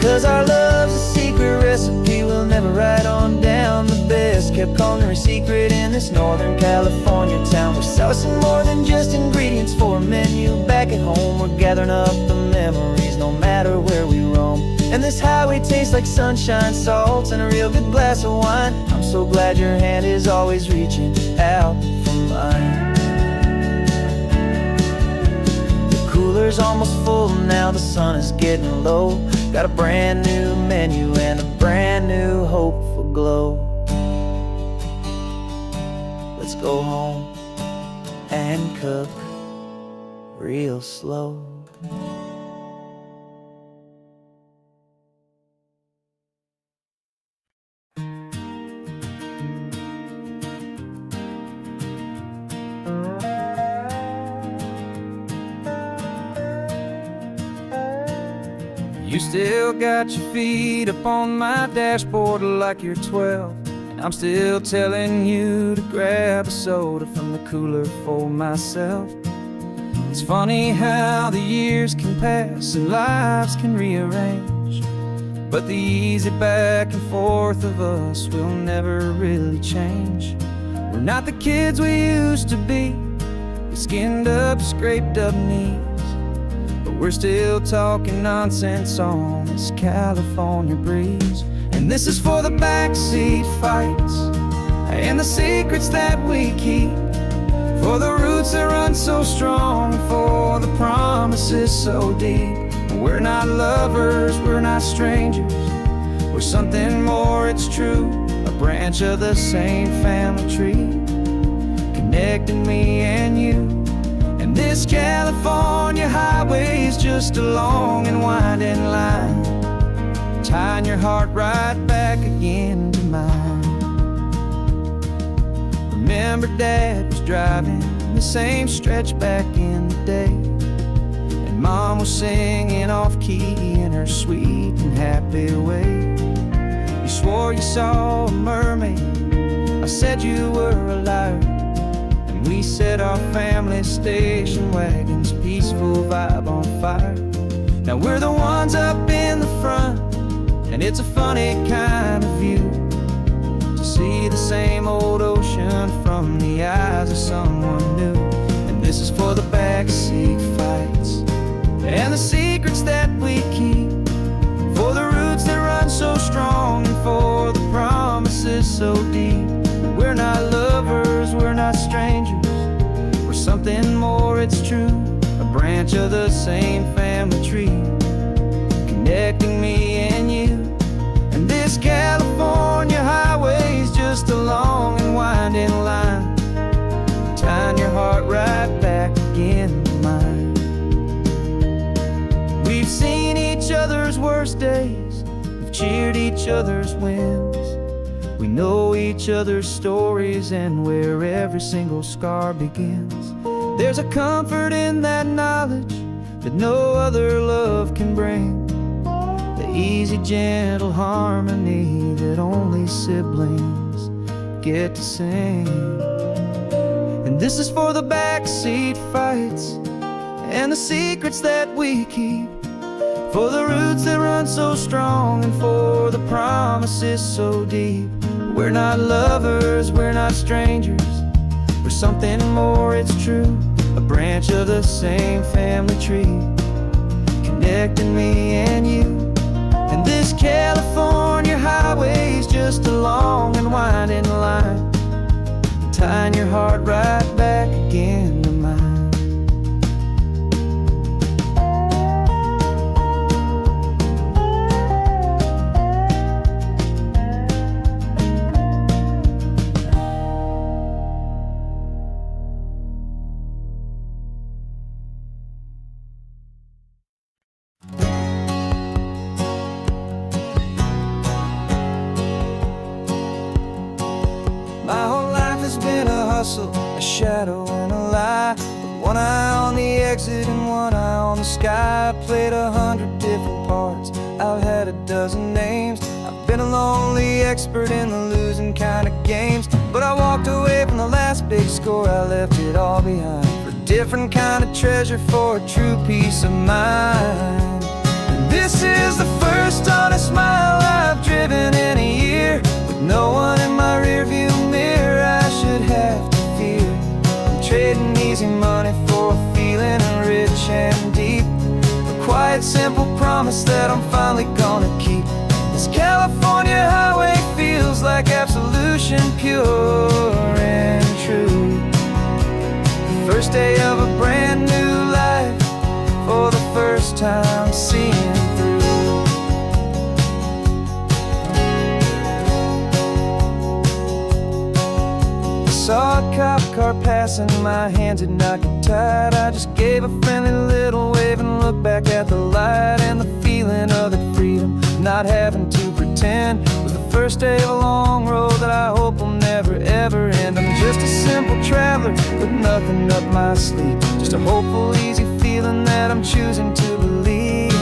'Cause our love's a secret recipe we'll never write on down. The best kept culinary secret in this Northern California town. We're sourcing more than just ingredients for a menu back at home. We're gathering up the memories no matter where we roam. And this highway tastes like sunshine, salt, and a real good glass of wine. I'm so glad your hand is always reaching out for mine. The cooler's almost full now, the sun is getting low. Got a brand new menu and a brand new hopeful glow. Let's go home and cook real slow. You still got your feet up on my dashboard like you're 12, and I'm still telling you to grab a soda from the cooler for myself. It's funny how the years can pass and lives can rearrange, but the easy back and forth of us will never really change. We're not the kids we used to be, with skinned up, scraped up knees, but we're still talking nonsense on this California breeze. And this is for the backseat fights and the secrets that we keep, for the roots that run so strong, for the promises so deep. We're not lovers, we're not strangers, we're something more, it's true. A branch of the same family tree, connecting me and you. And this California highway is just a long and winding line, tying your heart right back again to mine. Remember Dad was driving the same stretch back in the day, and Mom was singing off-key in her sweet and happy way. You swore you saw a mermaid, I said you were a liar, and we set our family station wagon's peaceful vibe on fire. Now we're the ones up in the front, and it's a funny kind of view to see the same old ocean from the eyes of someone new. And this is for the backseat fights and the secrets that we keep, for the roots that run so strong and for the promises so deep. We're not lovers, we're not strangers, we're something more, it's true. A branch of the same family tree, connecting me and you. And this California highway is just a long and winding line, tying your heart right back again to mine. We've seen each other's worst days, we've cheered each other's wins. We know each other's stories and where every single scar begins. There's a comfort in that knowledge that no other love can bring, the easy, gentle harmony that only siblings get to sing. And this is for the backseat fights and the secrets that we keep, for the roots that run so strong and for the promises so deep. We're not lovers, we're not strangers, we're something more, it's true. A branch of the same family tree, connecting me and you. And this California highway is just a long and winding line, tying your heart right back again to mine. My whole life has been a hustle, a shadow and a lie, with one eye on the exit and one eye on the sky. I played 100 different parts, I've had a dozen names. I've been a lonely expert in the losing kind of games, but I walked away from the last big score, I left it all behind for a different kind of treasure, for a true peace of mind. And this is the first honest mile I've driven in a year, with no one in my rearview mirror I should have to fear. I'm trading easy money for a feeling rich and deep, a quiet, simple promise that I'm finally gonna keep. This California highway feels like absolution, pure and true. The first day of a brand new life, for the first time seeing through. Saw a cop car passing, my hands had not got tied. I just gave a friendly little wave and looked back at the light, and the feeling of that freedom, not having to pretend, was the first day of a long road that I hope will never ever end. I'm just a simple traveler with nothing up my sleeve, just a hopeful, easy feeling that I'm choosing to believe.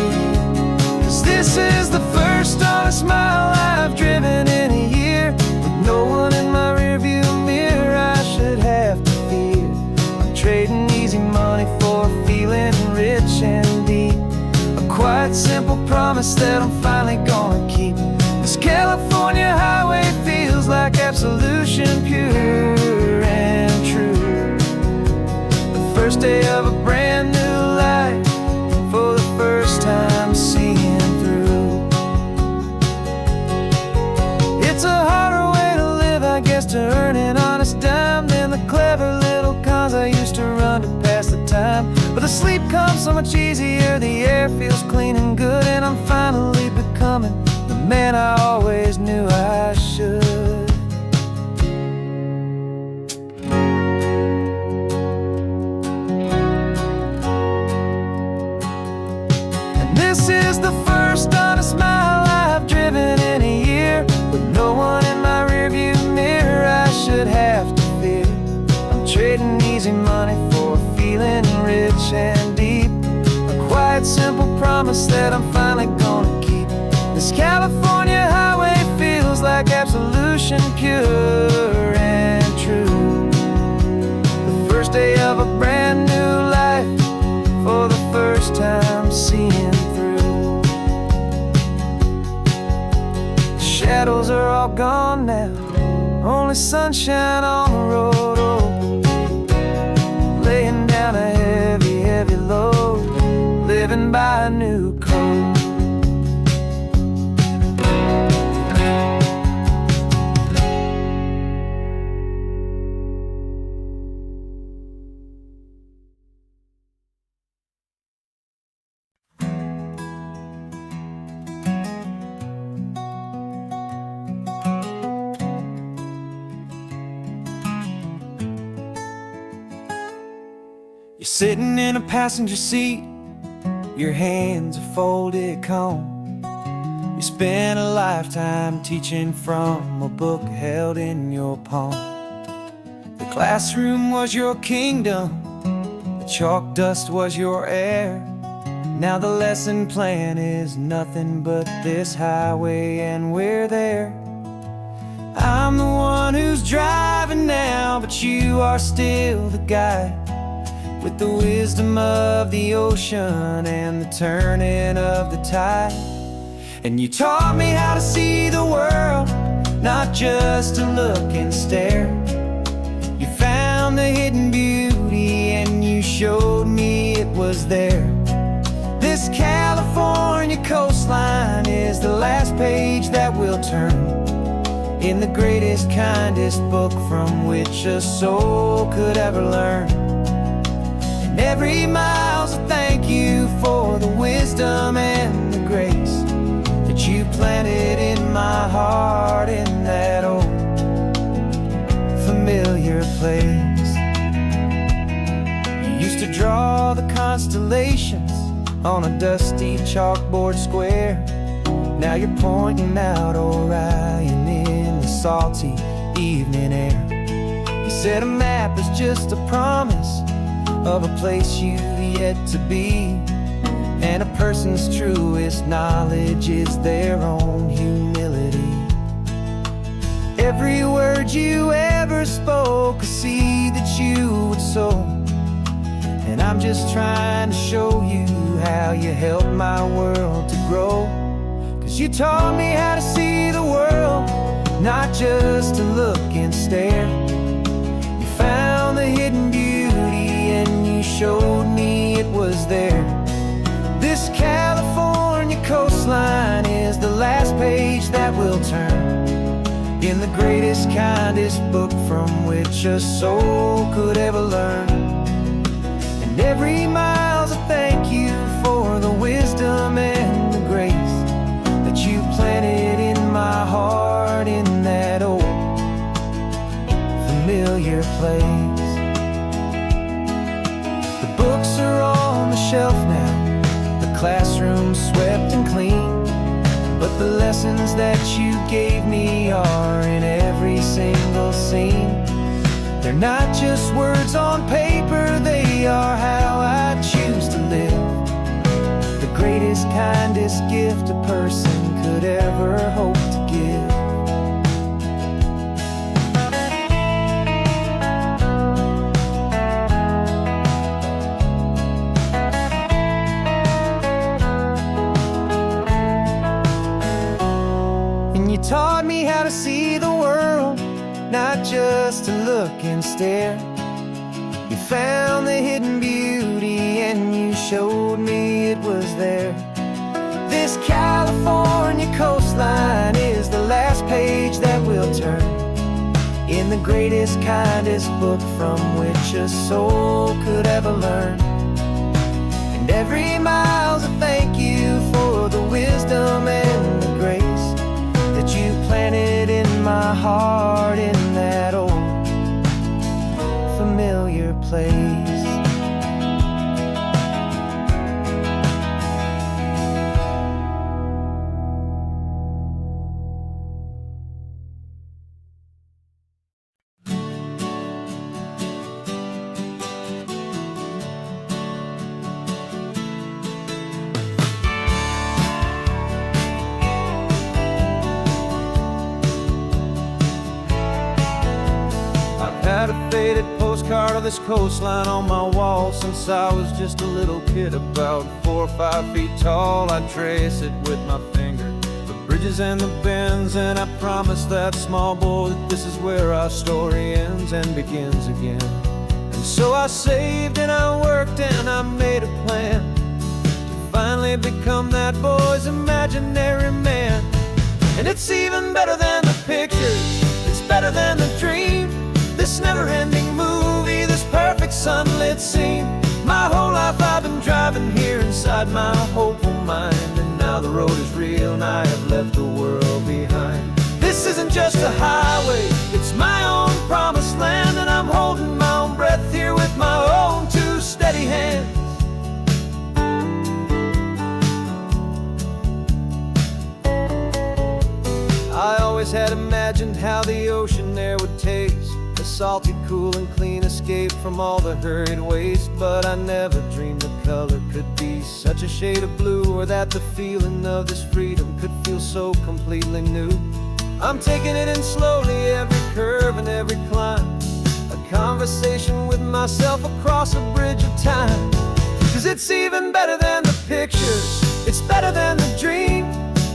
'Cause this is the first honest mile I've driven in a year, with no one in my rearview mirror I should have to fear. I'm trading easy money for a feeling rich and deep, a quiet, simple promise that I'm finally gonna keep. This California highway feels like absolution, pure and true. The first day of a brand new life, for the first time seeing through. It's a harder way to live, I guess, to earn an honest dime than the clever little cons I used to run to pass the time. But the sleep come so much easier. The air feels clean and good, and I'm finally becoming the man I always knew I should. And this is the first honest mile I've driven in a year, with no one in my rearview mirror I should have to fear. I'm trading easy money for a feeling rich and deep, a quiet, simple promise that I'm finally gonna keep. This California highway feels like absolution, pure and true. The first day of a brand new life, for the first time seeing through. The shadows are all gone now, only sunshine on the road. Oh, laying down a heavy, heavy load, living by a new code. You're sitting in a passenger seat, your hands are folded calm. You spent a lifetime teaching from a book held in your palm. The classroom was your kingdom, the chalk dust was your air. Now the lesson plan is nothing but this highway, and we're there. I'm the one who's driving now, but you are still the guide, with the wisdom of the ocean and the turning of the tide. And you taught me how to see the world, not just to look and stare. You found the hidden beauty and you showed me it was there. This California coastline is the last page that we'll turn in the greatest, kindest book from which a soul could ever learn. And every mile's a thank you for the wisdom and the grace that you planted in my heart, in that old familiar place. You used to draw the constellations on a dusty chalkboard square. Now you're pointing out Orion in the salty evening air. You said a map is just a promise of a place you've yet to be, and a person's truest knowledge is their own humility. Every word you ever spoke, a seed that you would sow, and I'm just trying to show you how you helped my world to grow. 'Cause you taught me how to see the world, not just to look and stare. You found the hidden beauty and you showed me it was there. This California coastline is the last page that we'll turn in the greatest, kindest book from which a soul could ever learn. And every mile's a thank you for the wisdom and the grace that you planted in my heart, in that old familiar place. The books are on the shelf now, the classroom swept and clean, but the lessons that you gave me are in every single scene. They're not just words on paper, they are how I choose to live. The greatest, kindest gift a person could ever hope to give. And you taught me how to see the world, not just to look and stare. You found the hidden beauty and you showed me it was there. This California coastline is the last page that we'll turn in the greatest, kindest book from which a soul could ever learn. And every mile's a thank you for the wisdom and the grace that you planted in my heart in that old familiar place. Had a faded postcard of this coastline on my wall since I was just a little kid, about 4 or 5 feet tall. I trace it with my finger, the bridges and the bends, and I promised that small boy that this is where our story ends and begins again. And so I saved and I worked and I made a plan to finally become that boy's imaginary man. And it's even better than the pictures, it's better than the dream, this never-ending movie, this perfect sunlit scene. My whole life I've been driving here inside my hopeful mind, and now the road is real and I have left the world behind. This isn't just a highway, it's my own promised land, and I'm holding my own breath here with my own 2 steady hands. I always had imagined how the ocean there would taste, a salty, cool and clean escape from all the hurried waste. But I never dreamed the color could be such a shade of blue, or that the feeling of this freedom could feel so completely new. I'm taking it in slowly, every curve and every climb, a conversation with myself across a bridge of time. 'Cause it's even better than the pictures, it's better than the dream,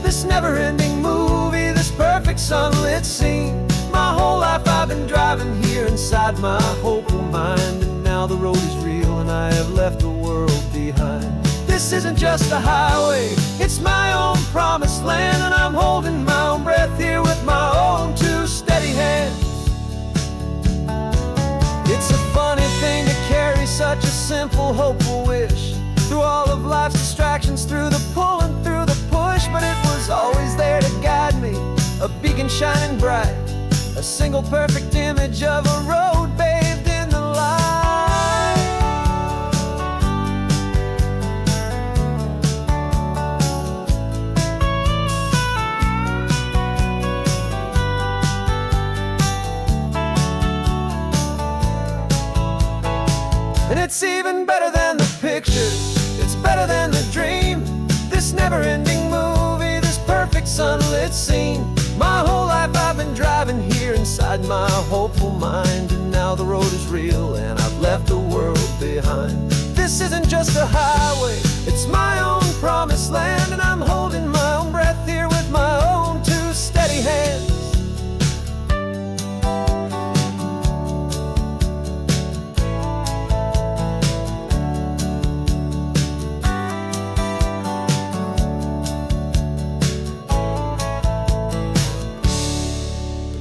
this never-ending movie, this perfect sunlit scene. My whole life I've been driving here inside my hopeful mind, and now the road is real and I have left the world behind. This isn't just a highway, it's my own promised land, and I'm holding my own breath here with my own 2 steady hands. It's a funny thing to carry such a simple, hopeful wish through all of life's distractions, through the pull and through the push, but it was always there to guide me, a beacon shining bright, a single perfect image of a road bathed in the light. And it's even better than the pictures, it's better than the dream, this never-ending movie, this perfect sunlit scene. My whole life I've been driving here inside my hopeful mind, and now the road is real and I've left the world behind. This isn't just a highway, it's my own promised land, and I'm holding my own breath here with my own 2 steady hands.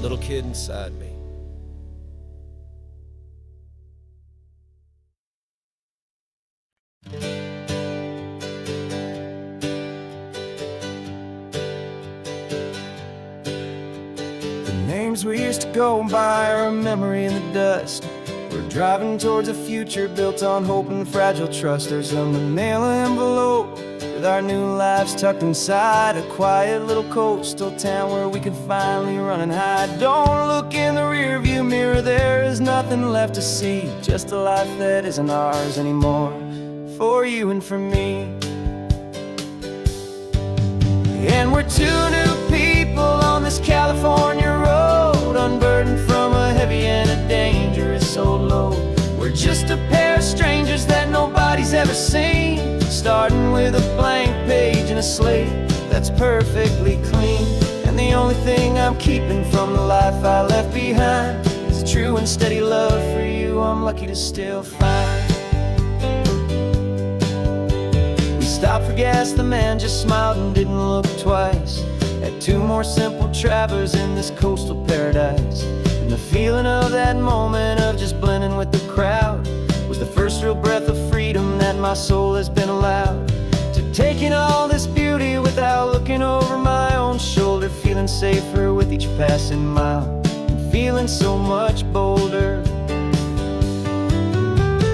Little kid inside me. The names we used to go by are a memory in the dust. We're driving towards a future built on hope and fragile trust. There's a manila envelope with our new lives tucked inside, a quiet little coastal town where we can finally run and hide. Don't look in the rearview mirror, there is nothing left to see, just a life that isn't ours anymore, for you and for me. And we're 2 new people on this California road, unburdened from a heavy and a dangerous old load. We're just a pair of strangers that nobody's ever seen, starting with a blank page and a slate that's perfectly clean. And the only thing I'm keeping from the life I left behind is a true and steady love for you I'm lucky to still find. We stopped for gas, the man just smiled and didn't look twice. Had 2 more simple travelers in this coastal paradise. And the feeling of that moment of just blending with the crowd was the first real breath of freedom that my soul has been allowed to take in all this beauty without looking over my own shoulder, feeling safer with each passing mile, and feeling so much bolder.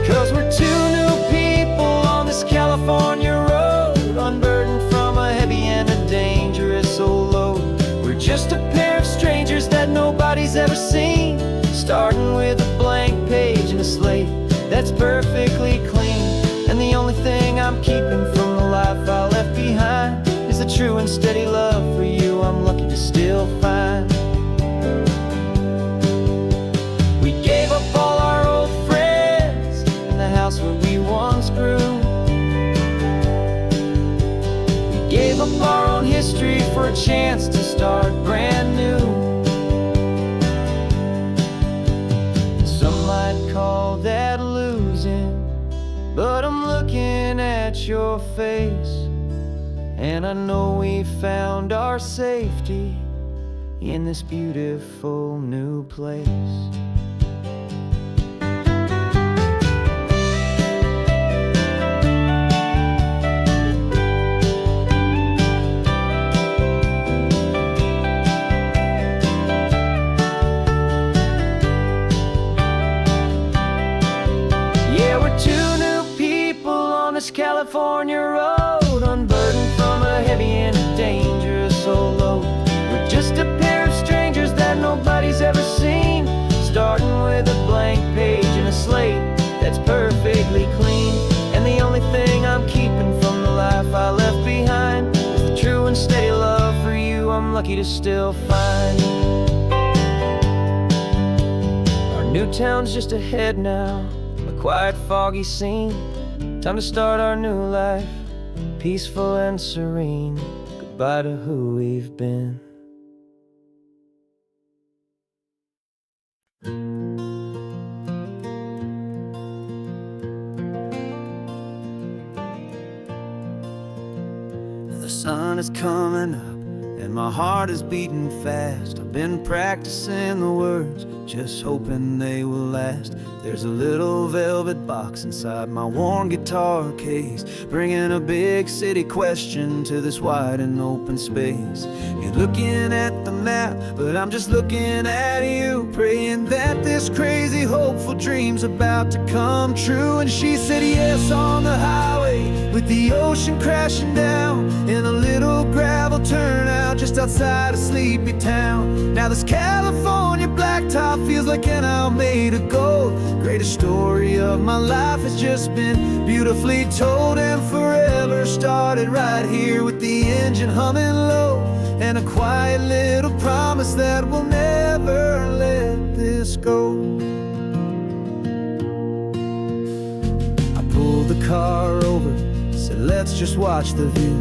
'Cause we're two new people on this California road, unburdened from a heavy and a dangerous old load. We're just a pair of strangers that nobody's ever seen, starting with a blank page and a slate that's perfectly clean. And the only thing I'm keeping from the life I left behind is the true and steady love for you I'm lucky to still find. We gave up all our old friends in the house where we once grew. We gave up our own history for a chance to start brand new. Some might call that losing, but I'm looking at your face, and I know we found our safety in this beautiful new place. Yeah, we're two new people on this California road, unburdened from a heavy and a dangerous old load. We're just a pair of strangers that nobody's ever seen, starting with a blank page and a slate that's perfectly clean. And the only thing I'm keeping from the life I left behind is the true and steady love for you I'm lucky to still find. Our new town's just ahead now, a quiet, foggy scene. Time to start our new life, peaceful and serene. Goodbye to who we've been. The sun is coming up and my heart is beating fast. I've been practicing the words, just hoping they will last. There's a little velvet box inside my worn guitar case, bringing a big city question to this wide and open space. You're looking at the map, but I'm just looking at you, praying that this crazy hopeful dream's about to come true. And she said yes on the highway, with the ocean crashing down in a little gravel turnout just outside of sleepy town. Now this California blacktop feels like an isle made of gold. Greatest story of my life has just been beautifully told, and forever started right here with the engine humming low, and a quiet little promise that we'll never let this go. I pulled the car over, said let's just watch the view.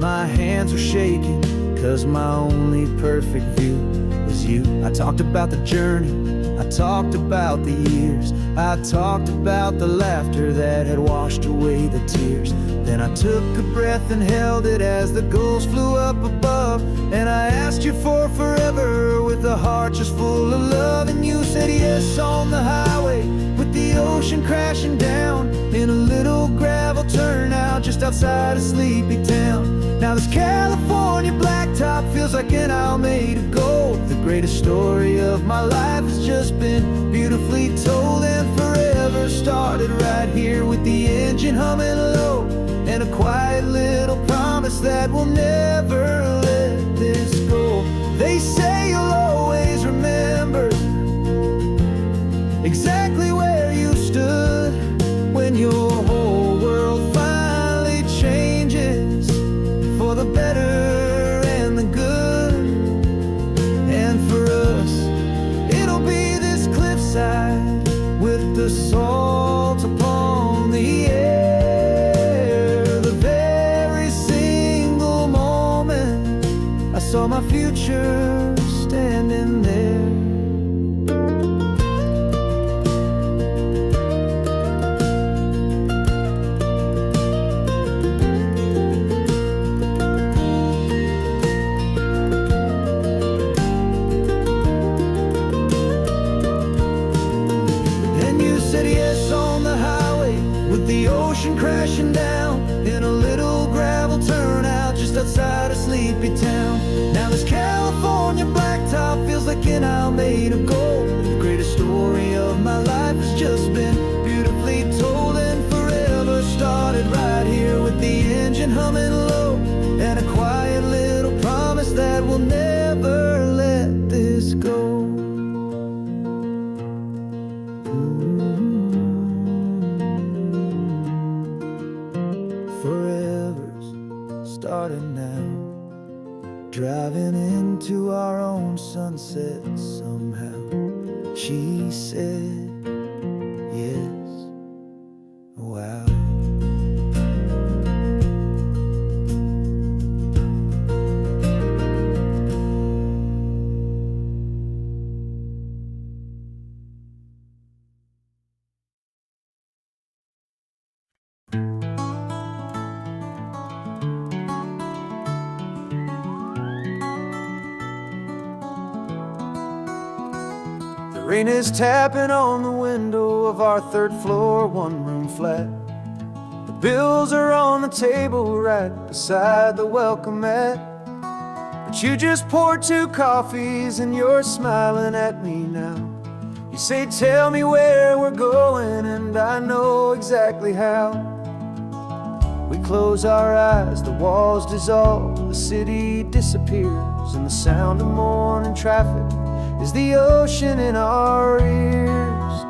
My hands were shaking, 'cause my only perfect view was you. I talked about the journey, I talked about the years, I talked about the laughter that had washed away the tears. Then I took a breath and held it as the gulls flew up above, and I asked you for forever with a heart just full of love. And you said yes on the highway, with the ocean crashing down in a little gravel turnout just outside of sleepy town. Now this California blacktop feels like an isle made of gold. The greatest story of my life has just been beautifully told, and forever started right here with the engine humming low, and a quiet little promise that we'll never let this go. They say you'll always remember exactly where you stood when your whole world finally changes for the better and the good. And for us, it'll be this cliffside with the salt upon the air. The very single moment I saw my future standing there. ocean crashing down in a little gravel turnout just outside a sleepy town. Now this California blacktop feels like an isle made of gold. The greatest story of my life has just been beautifully told, and forever started right here with the engine humming low, and a quiet little promise that we'll never let this go. Forever's starting now, driving into our own sunset somehow. She said yes, wow. The rain is tapping on the window of our third floor, one-room flat. The bills are on the table right beside the welcome mat. But you just poured 2 coffees and you're smiling at me now. You say, tell me where we're going, and I know exactly how. We close our eyes, the walls dissolve, the city disappears, and the sound of morning traffic is the ocean in our ears.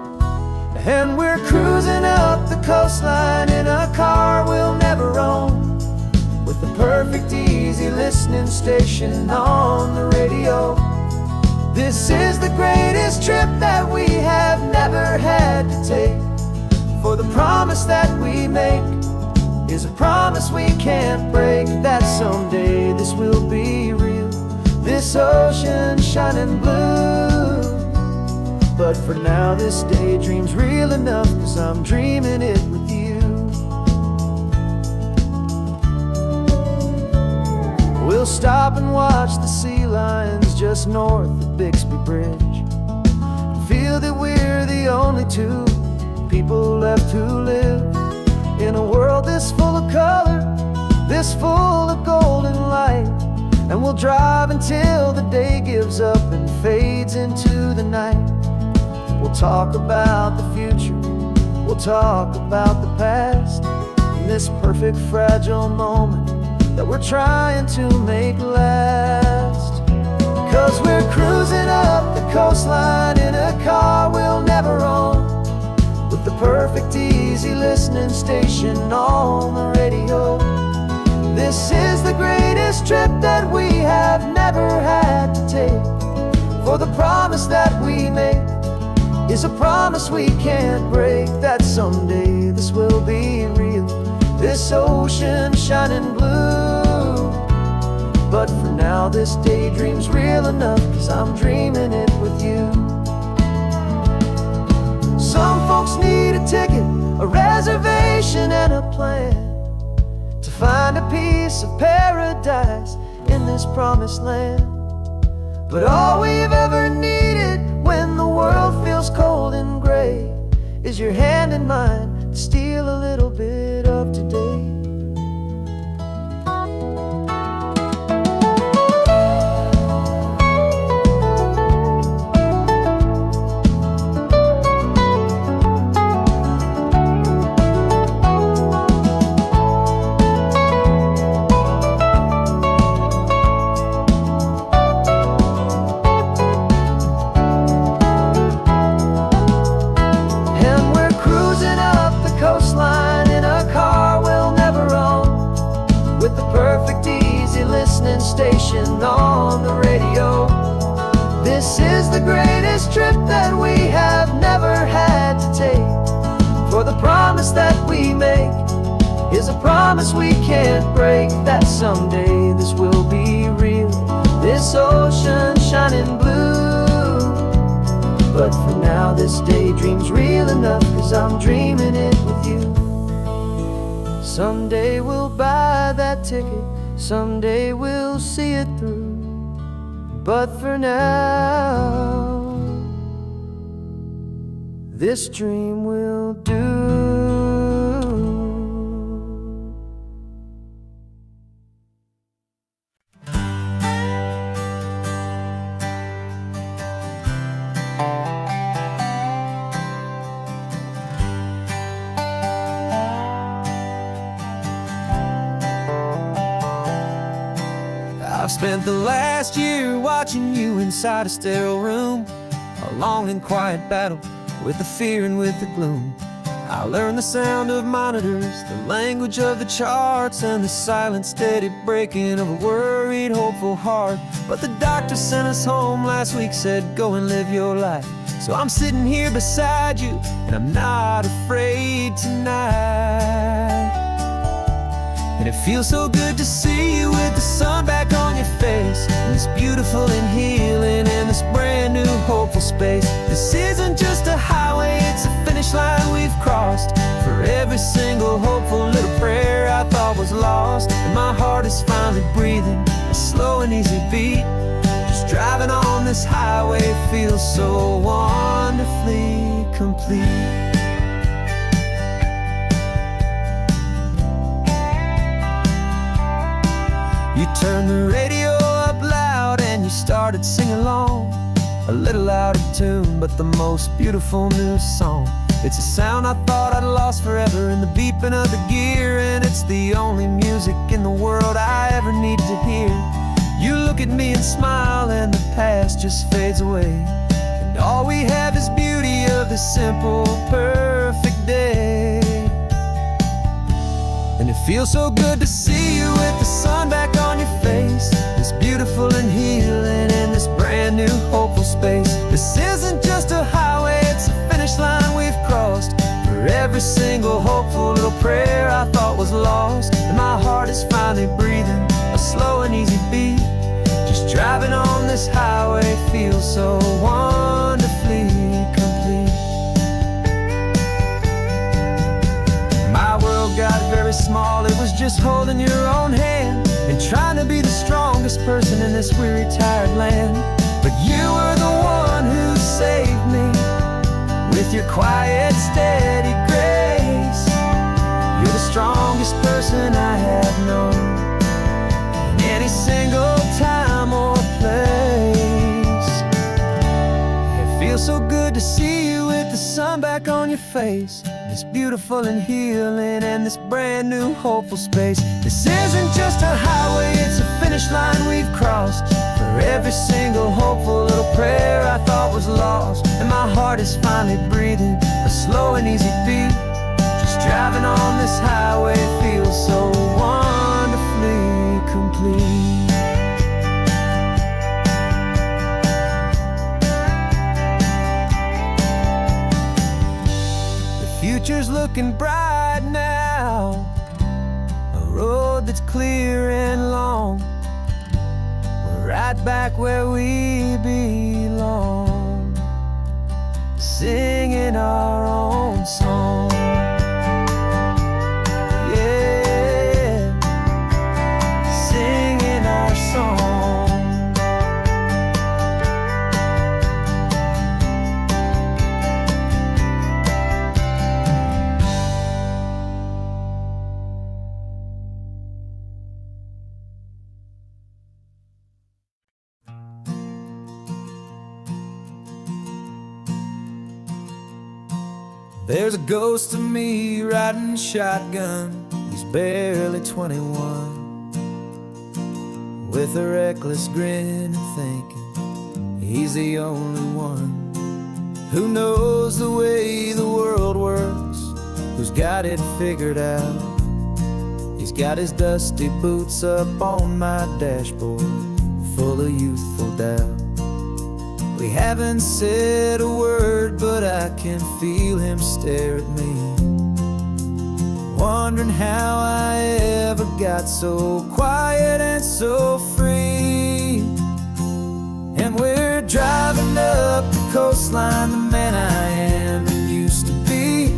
And we're cruising up the coastline in a car we'll never own, with the perfect easy listening station on the radio. This is the greatest trip that we have never had to take, for the promise that we make is a promise we can't break, that someday this will be real, this ocean shining blue. But for now this daydream's real enough, 'cause I'm dreaming it with you. We'll stop and watch the sea lions just north of Bixby Bridge, feel that we're the only 2 people left who live in a world this full of color, this full of golden light. And we'll drive until the day gives up and fades into the night. We'll talk about the future, we'll talk about the past, and this perfect fragile moment that we're trying to make last. 'Cause we're cruising up the coastline in a car we'll never own, with the perfect easy listening station on the radio. This is the greatest trip that we have never had to take, for the promise that we make is a promise we can't break, that someday this will be real, this ocean shining blue. But for now this daydream's real enough, 'cause I'm dreaming it with you. Some folks need a ticket, a reservation and a plan to find a piece of paradise in this promised land. But all we've ever needed when the world feels cold and gray is your hand in mine to steal a little bit of today. Station on the radio. This is the greatest trip that we have never had to take, for the promise that we make is a promise we can't break, that someday this will be real, this ocean shining blue. But for now this daydream's real enough, 'cause I'm dreaming it with you. Someday we'll buy that ticket, someday we'll see it through. But for now, this dream will do. spent the last year watching you inside a sterile room, a long and quiet battle with the fear and with the gloom. I learned the sound of monitors, the language of the charts, and the silent, steady breaking of a worried, hopeful heart. But the doctor sent us home last week, said, go and live your life. So I'm sitting here beside you, and I'm not afraid tonight. And it feels so good to see you with the sun back on your face, and this beautiful and healing in this brand new hopeful space. This isn't just a highway, it's a finish line we've crossed. For every single hopeful little prayer I thought was lost, and my heart is finally breathing a slow and easy beat. Just driving on this highway feels so wonderfully complete. You turned the radio up loud and you started singing along, a little out of tune, but the most beautiful new song. It's a sound I thought I'd lost forever in the beeping of the gear, and it's the only music in the world I ever need to hear. You look at me and smile, and the past just fades away, and all we have is beauty of this simple, perfect day. And it feels so good to see you with the sun back on your face, this beautiful and healing in this brand new hopeful space. This isn't just a highway, it's a finish line we've crossed. For every single hopeful little prayer I thought was lost, and my heart is finally breathing a slow and easy beat. Just driving on this highway feels so wonderfully complete. My world got very small, it was just holding your own hand and trying to be the strongest person in this weary, tired land. But you were the one who saved me with your quiet, steady grace. You're the strongest person I have known in any single time or place. It feels so good to see you with the sun back on your face, this beautiful and healing and this brand new hopeful space. This isn't just a highway, it's a finish line we've crossed. For every single hopeful little prayer I thought was lost, and my heart is finally breathing a slow and easy beat. Just driving on this highway feels so wonderfully complete. Future's looking bright now, a road that's clear and long. We're right back where we belong, singing our own song. Yeah, singing our song. There's a ghost of me riding shotgun. He's barely 21, with a reckless grin and thinking he's the only one who knows the way the world works, who's got it figured out. He's got his dusty boots up on my dashboard, full of youthful doubt. We haven't said a word, but I can feel him stare at me, wondering how I ever got so quiet and so free. And we're driving up the coastline, the man I am and used to be,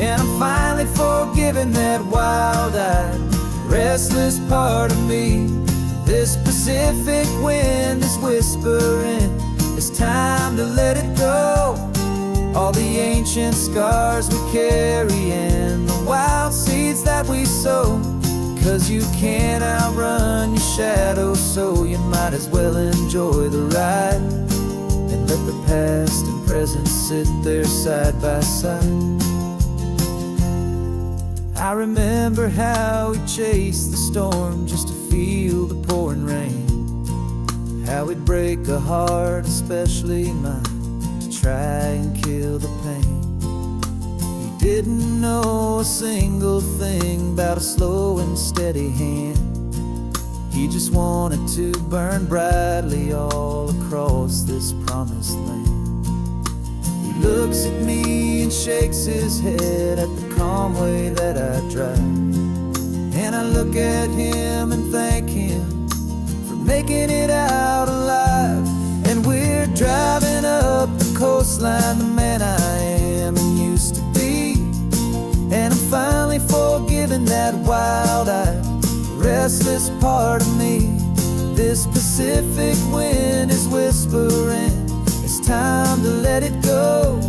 and I'm finally forgiving that wild-eyed, restless part of me. This Pacific wind is whispering, it's time to let it go. All the ancient scars we carry and the wild seeds that we sow. 'Cause you can't outrun your shadow, so you might as well enjoy the ride and let the past and present sit there side by side. I remember how we chased the storm just to feel the pouring rain, how it'd break a heart, especially mine, to try and kill the pain. He didn't know a single thing about a slow and steady hand. He just wanted to burn brightly all across this promised land. He looks at me and shakes his head at the calm way that I drive, and I look at him and thank him for making it out alive. And we're driving up the coastline, the man I am and used to be, and I'm finally forgiving that wild-eyed, restless part of me. This Pacific wind is whispering, it's time to let it go.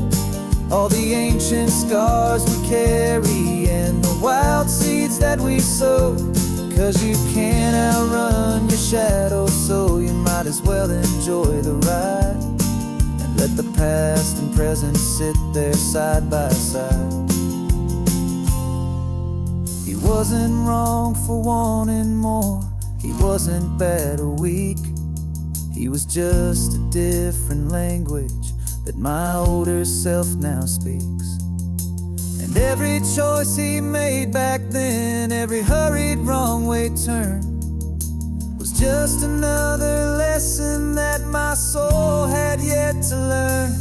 All the ancient scars we carry and the wild seeds that we sow. 'Cause you can't outrun your shadow, so you might as well enjoy the ride, and let the past and present sit there side by side. He wasn't wrong for wanting more, he wasn't bad or weak. He was just a different language that my older self now speaks. And every choice he made back then, every hurried wrong way turn, was just another lesson that my soul had yet to learn.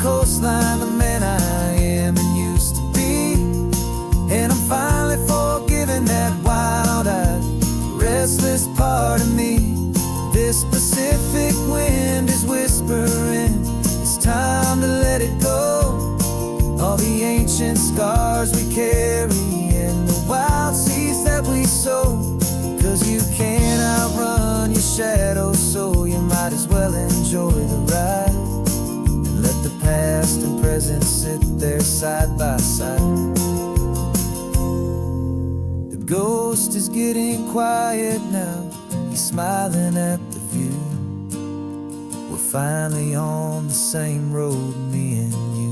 Coastline, the man I am and used to be, and I'm finally forgiving that wild-eyed, restless part of me. This Pacific wind is whispering, it's time to let it go. All the ancient scars we carry and the wild seeds that we sow. 'Cause you can't outrun your shadow, so you might as well enjoy the ride. Let the past and present sit there side by side. The ghost is getting quiet now, he's smiling at the view. We're finally on the same road, me and you.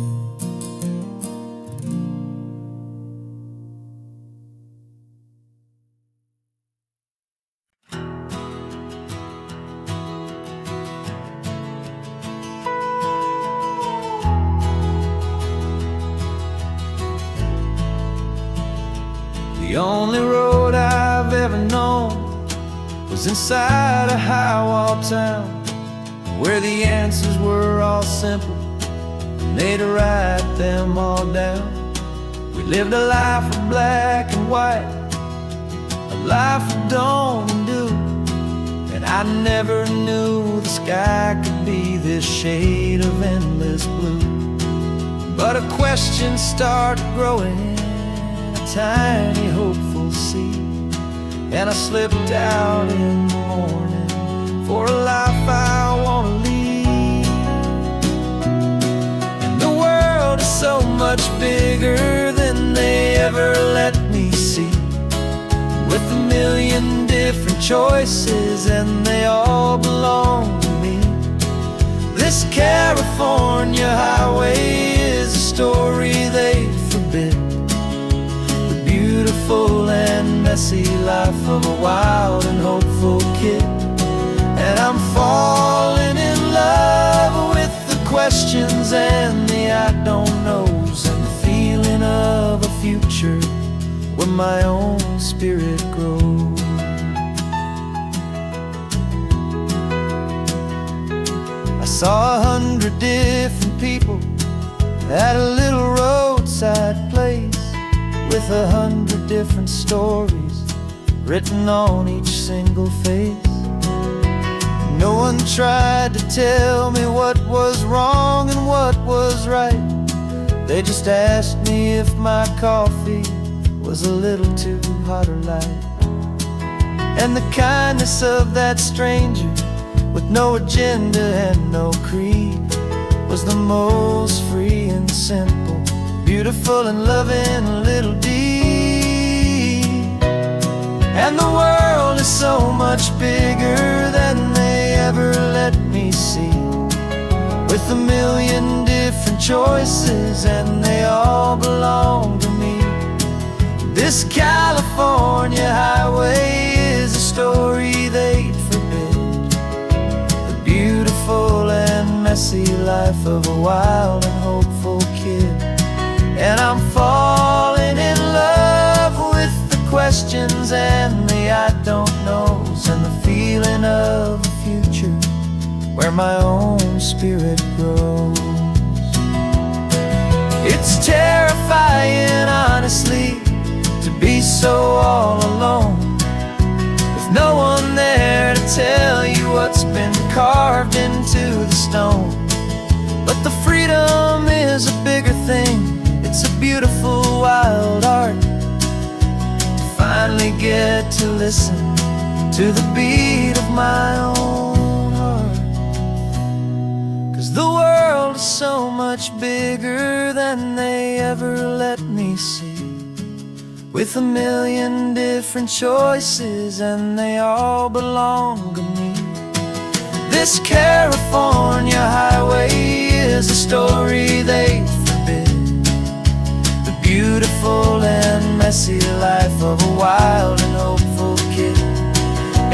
The only road I've ever known was inside a high-wall town, where the answers were all simple and they'd write them all down. We lived a life of black and white, a life of dawn and dew, and I never knew the sky could be this shade of endless blue. But a question started growing, tiny hopeful seed, and I slipped out in the morning for a life I want to lead. And the world is so much bigger than they ever let me see, with a million different choices and they all belong to me. This California highway is a story they forbid, beautiful and messy life of a wild and hopeful kid. And I'm falling in love with the questions and the I don't knows, and the feeling of a future where my own spirit grows. I saw 100 different people at a little roadside place, with 100 different stories written on each single face. No one tried to tell me what was wrong and what was right. They just asked me if my coffee was a little too hot or light. And the kindness of that stranger, with no agenda and no creed, was the most free and simple, beautiful and loving little deed. And the world is so much bigger than they ever let me see, with a million different choices and they all belong to me. This California highway is a story they'd forbid, the beautiful and messy life of a wild and hopeful kid. And I'm falling in love with the questions and the I don't knows, and the feeling of a future where my own spirit grows. It's terrifying, honestly, to be so all alone, with no one there to tell you what's been carved into the stone. But the freedom is a bigger thing. It's a beautiful wild art to finally get to listen to the beat of my own heart. 'Cause the world is so much bigger than they ever let me see, with a million different choices and they all belong to me. This California highway is a story they forbid, the beautiful and messy life of a wild and hopeful kid.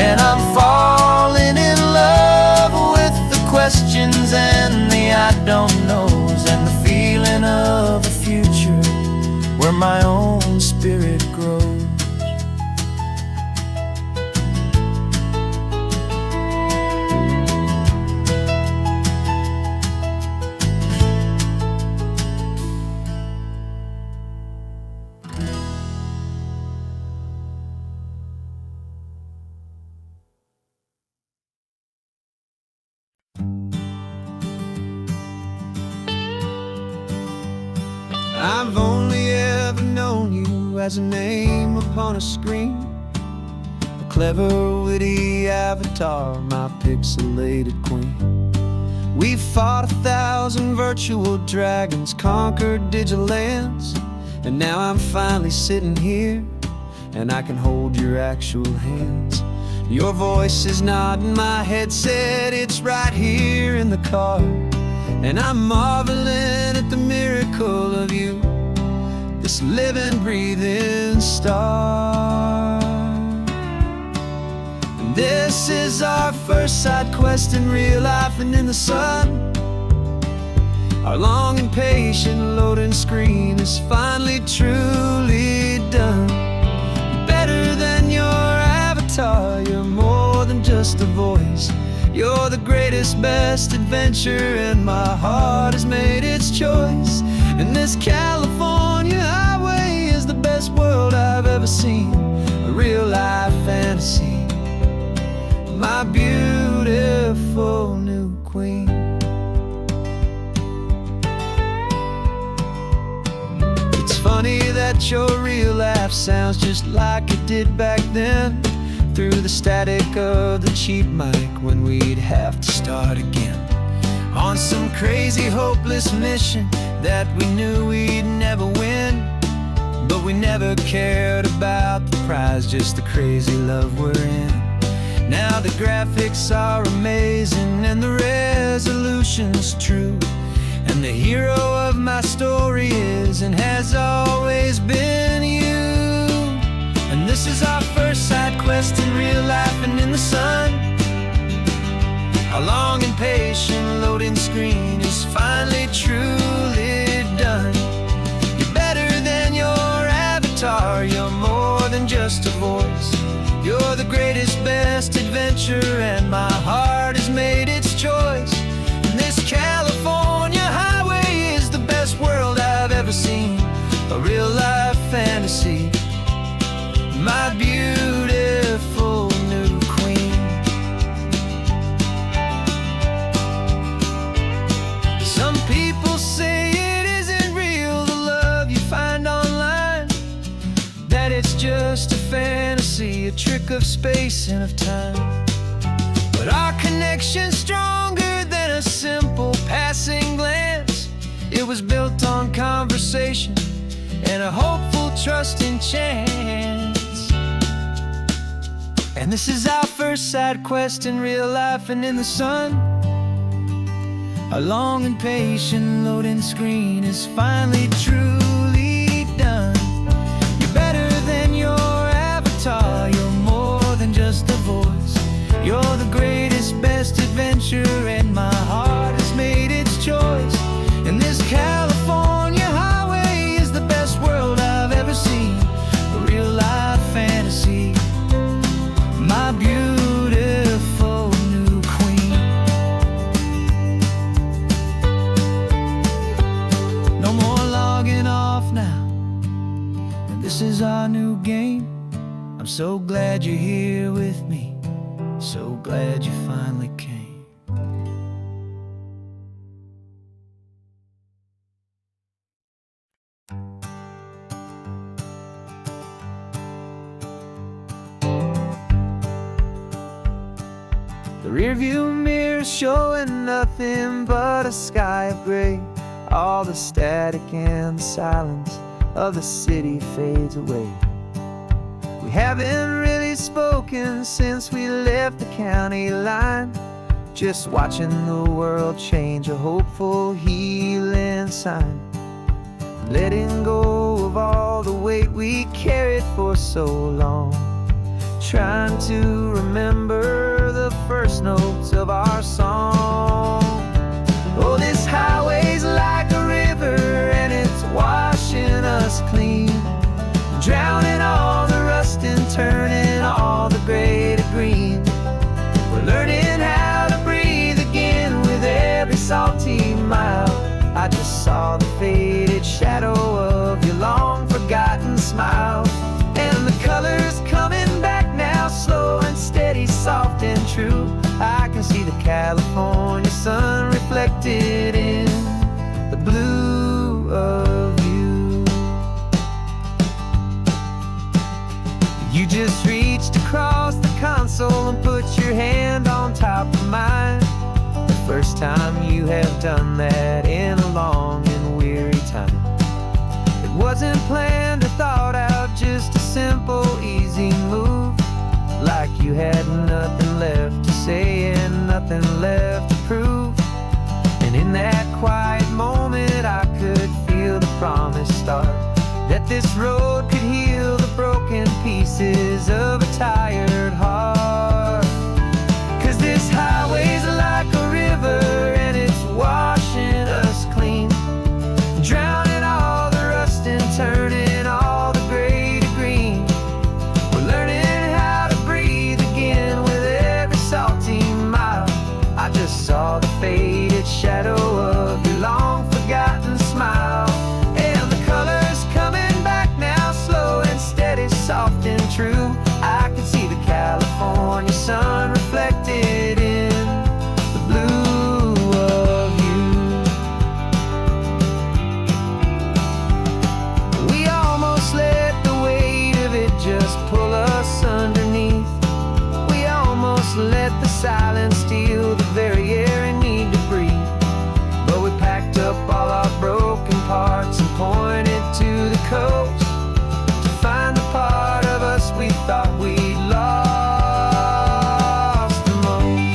And I'm falling in love with the questions and the I don't knows, and the feeling of a future where my own spirit grows. I've only ever known you as a name upon a screen, a clever, witty avatar, my pixelated queen. We've fought 1,000 virtual dragons, conquered digital lands, and now I'm finally sitting here, and I can hold your actual hands. Your voice is not in my headset, it's right here in the car. And I'm marveling at the miracle of you, this living, breathing star. And this is our first side quest in real life and in the sun. Our long and patient loading screen is finally truly done. Better than your avatar, you're more than just a voice. You're the greatest, best adventure, and my heart has made its choice. And this California highway is the best world I've ever seen, a real life fantasy, my beautiful new queen. It's funny that your real life sounds just like it did back then, through the static of the cheap mic when we'd have to start again, on some crazy hopeless mission that we knew we'd never win. But we never cared about the prize, just the crazy love we're in. Now the graphics are amazing and the resolution's true, and the hero of my story is and has always been you. And this is our first side quest in real life and in the sun. Our long and patient loading screen is finally truly done. You're better than your avatar, you're more than just a voice. You're the greatest, best adventure, and my heart has made its choice. And this California highway is the best world I've ever seen, a real life fantasy, my beautiful new queen. Some people say it isn't real, the love you find online, that it's just a fantasy, a trick of space and of time. But our connection's stronger than a simple passing glance. It was built on conversation and a hopeful, trusting chance. And this is our first side quest in real life and in the sun. Our long and patient loading screen is finally truly done. You're better than your avatar, you're more than just a voice. You're the greatest, best adventure, and my heart has made its choice. And this California highway is the best world I've ever seen. A real life fantasy, my beautiful new queen. No more logging off now, and this is our new game. I'm so glad you're here with me, so glad you finally came. The rearview mirror showing nothing but a sky of gray. All the static and the silence of the city fades away. We haven't really spoken since we left the county line, just watching the world change, a hopeful healing sign. Letting go of all the weight we carried for so long, trying to remember the first notes of our song. Oh, this highway's like a river and it's washing us clean, drowning all the rust and turning all the gray to green. We're learning how to breathe again with every salty mile. I just saw the faded shadow of your long forgotten smile, and the colors coming back now, slow and steady, soft and true. I can see the California sun reflected in the blue of you. You just reached across the console and put your hand on top of mine. The first time you have done that in a long and weary time. It wasn't planned or thought out, just a simple, easy move. Like you had nothing left to say and nothing left to prove. And in that quiet moment I could feel the promise start, that this road could heal the broken pieces of a tired heart. 'Cause this highway's like a river and it's washing us clean, drowning all the rust and turning all the gray to green. We're learning how to breathe again with every salty mile. I just saw the faded shadow of your long forgotten smile, and the colors coming back now, slow and steady, soft and true. I can see the California sun reflected in the blue of you. We almost let the weight of it just pull us underneath. We almost let the silence steal the very air I need to breathe. But we packed up all our broken parts and pointed to the coast to find the part of us we thought we'd lost the most.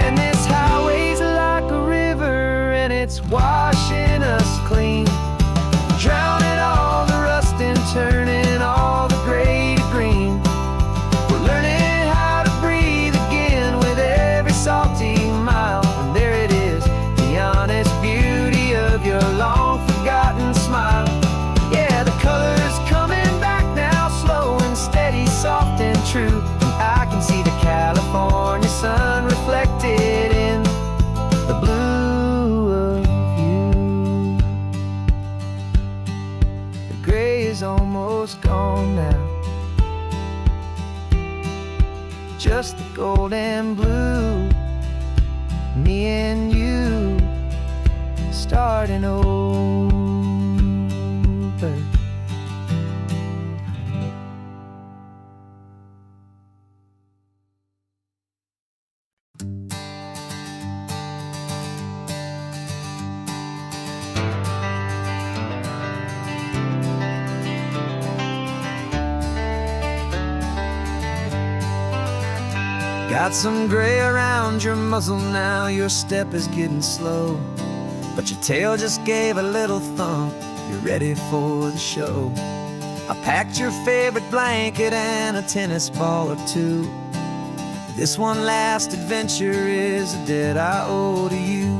And this highway's like a river and it's washing us clean, drowning all the rust and turning all the gray to green. We're learning how to breathe again with every salty mile. And there it is, the honest beauty of your long forgotten smile. Yeah, the colors coming back now, slow and steady, soft and true. I can see the California sun reflected in the blue of you. The gray is almost gone now, just the gold and blue. Me and you starting over. Got some gray around your muzzle now, your step is getting slow, but your tail just gave a little thump, you're ready for the show. I packed your favorite blanket and a tennis ball or two. This one last adventure is a debt I owe to you.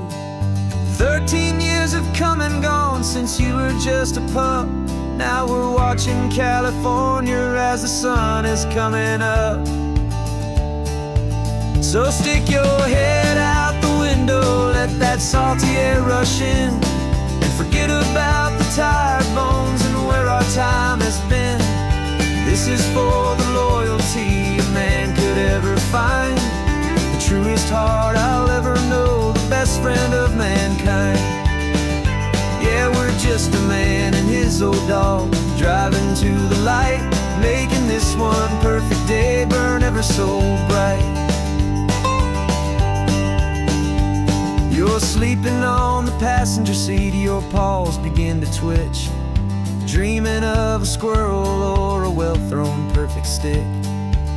13 years have come and gone since you were just a pup. Now we're watching California as the sun is coming up. So stick your head out the window, let that salty air rush in, and forget about the tired bones and where our time has been. This is for the loyalty a man could ever find, the truest heart I'll ever know, the best friend of mankind. Yeah, we're just a man and his old dog, driving to the light, making this one perfect day burn ever so bright. You're sleeping on the passenger seat, your paws begin to twitch, dreaming of a squirrel or a well-thrown perfect stick.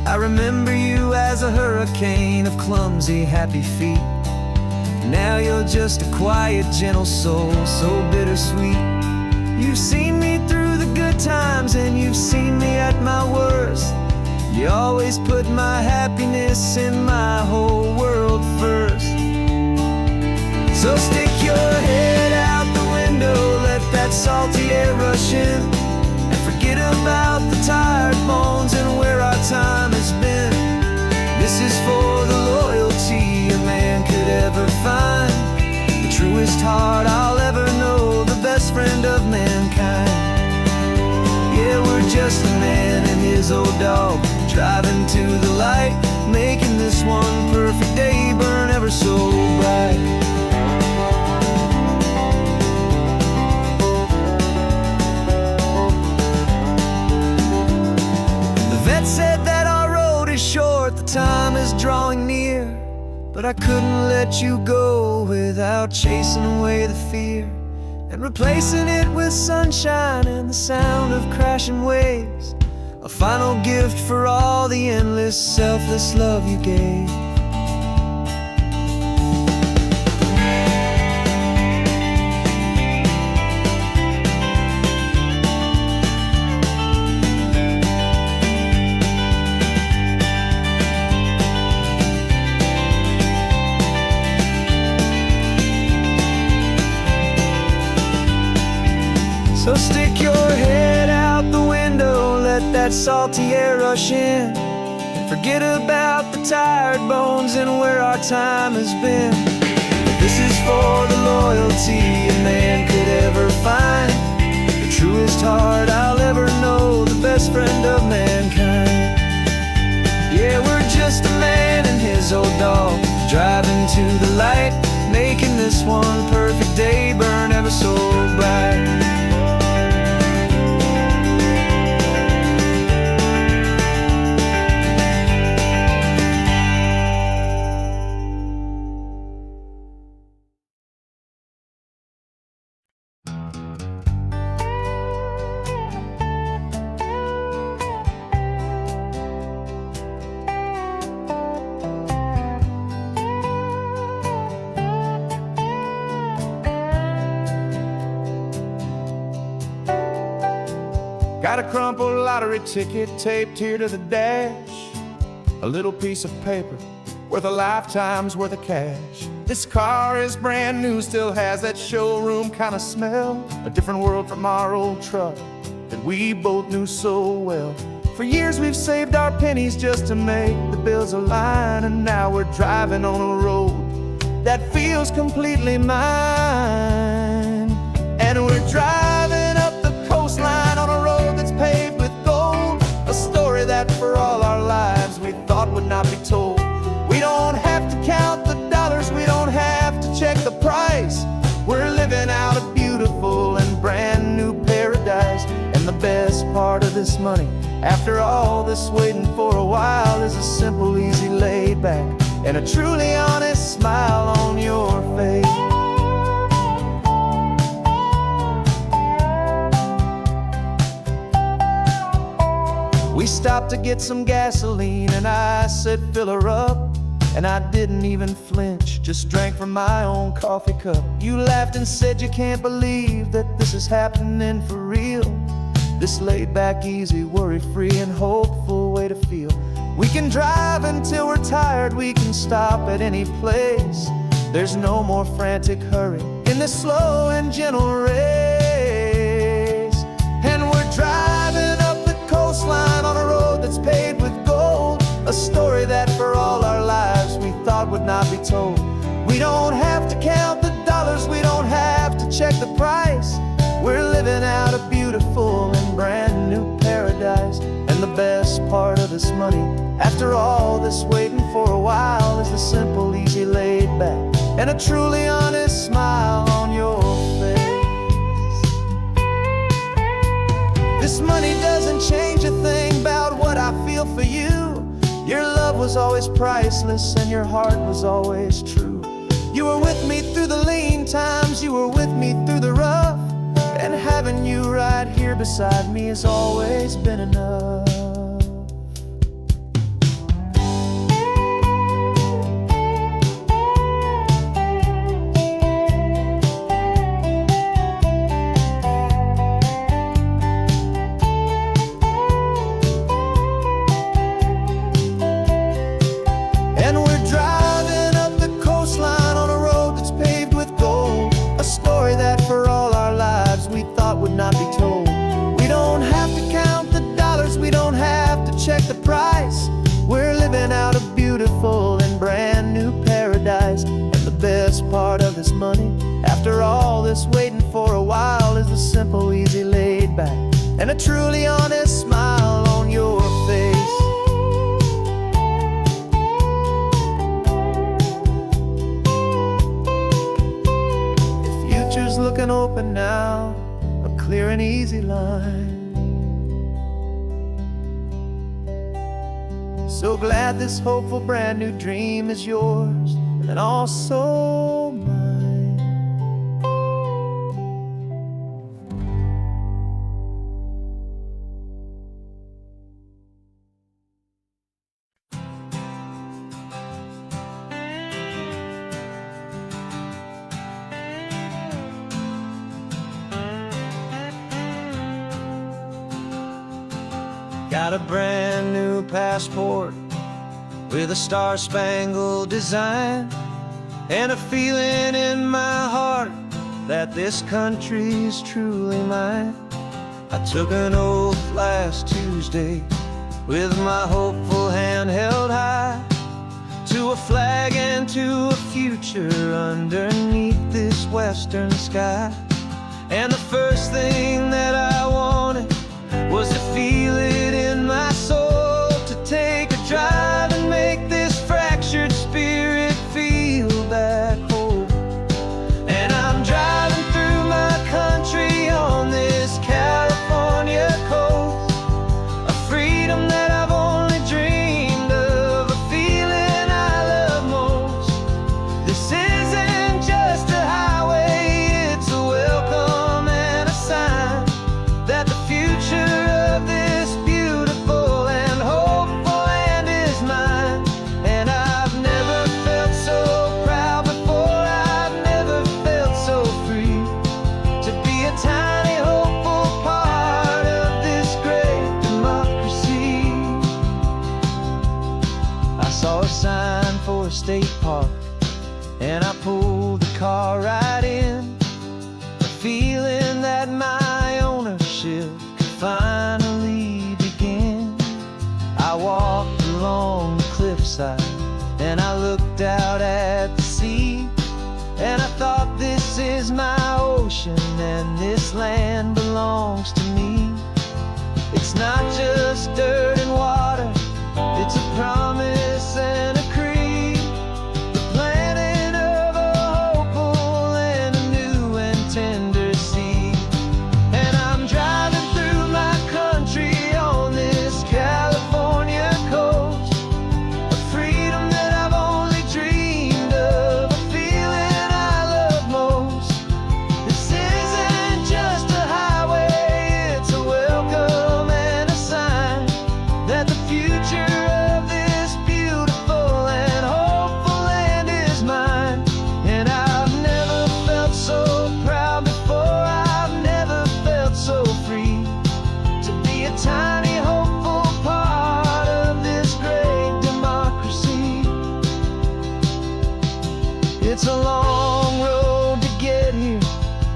I remember you as a hurricane of clumsy, happy feet. Now you're just a quiet, gentle soul, so bittersweet. You've seen me through the good times and you've seen me at my worst. You always put my happiness and my whole world first. So stick your head out the window, let that salty air rush in, and forget about the tired bones and where our time has been. This is for the loyalty a man could ever find, the truest heart I'll ever know, the best friend of mankind. Yeah, we're just a man and his old dog, driving to the light, making this one perfect day burn ever so bright. Said that our road is short, the time is drawing near, but I couldn't let you go without chasing away the fear and replacing it with sunshine and the sound of crashing waves, a final gift for all the endless, selfless love you gave. So stick your head out the window, let that salty air rush in, and forget about the tired bones and where our time has been. This is for the loyalty a man could ever find, the truest heart I'll ever know, the best friend of mankind. Yeah, we're just a man and his old dog, driving to the light, making this one perfect day burn ever so bright. Got a crumpled lottery ticket taped here to the dash, a little piece of paper worth a lifetime's worth of cash. This car is brand new, still has that showroom kind of smell, a different world from our old truck that we both knew so well. For years we've saved our pennies just to make the bills align, and now we're driving on a road that feels completely mine. And we're driving up the coastline on a road that's paved with gold, a story that for all our lives we thought would not be told. We don't have to count the dollars, we don't have to check the price. We're living out a beautiful and brand new paradise. And the best part of this money, after all this waiting for a while, is a simple, easy, laid back, and a truly honest smile on your face. We stopped to get some gasoline and I said, fill her up. And I didn't even flinch, just drank from my own coffee cup. You laughed and said you can't believe that this is happening for real. This laid back, easy, worry-free and hopeful way to feel. We can drive until we're tired, we can stop at any place. There's no more frantic hurry in this slow and gentle race. And we're driving up the coastline on a road that's paved with gold, a story that for all our lives we thought would not be told. We don't have to count the dollars, we don't have to check the price. We're living out a beautiful and brand new paradise. And the best part of this money, after all this waiting for a while, is the simple, easy, laid back, and a truly honest smile on your face. This money doesn't change a thing about what I feel for you. Your love was always priceless and your heart was always true. You were with me through the lean times, you were with me through the rough. And having you right here beside me has always been enough. Not be told. We don't have to count the dollars, we don't have to check the price. We're living out a beautiful and brand new paradise. And the best part of this money, after all this waiting for a while, is the simple, easy, laid back, and a truly honest smile on your face. The future's looking open now, clear and easy line. So glad this hopeful brand new dream is yours and also mine. Got a brand new passport with a star-spangled design, and a feeling in my heart that this country's truly mine. I took an oath last Tuesday with my hopeful hand held high, to a flag and to a future underneath this western sky. And the first thing that I wanted was to feel it in my soul, to take a drive and make this fractured spirit feel back home. And I'm driving through my country on this California coast, a freedom that I've only dreamed of, a feeling I love most. This isn't just a highway, it's a welcome and a sign that the future of this beautiful and hopeful land is mine. And I've never felt so proud before, I've never felt so free, to be a tiny hopeful part of this great democracy. I saw a sign for a state park and I pulled the car right in, a feeling that my ownership finally begin. I walked along the cliffside and I looked out at the sea, and I thought, this is my ocean and this land belongs to me. It's not just dirt and water, it's a promise and a creed, the planting of a hopeful and a new and tender seed. And I'm driving through my country on this California coast, a freedom that I've only dreamed of, a feeling I love most. This isn't just a highway, it's a welcome and a sign be a tiny hopeful part of this great democracy. It's a long road to get here.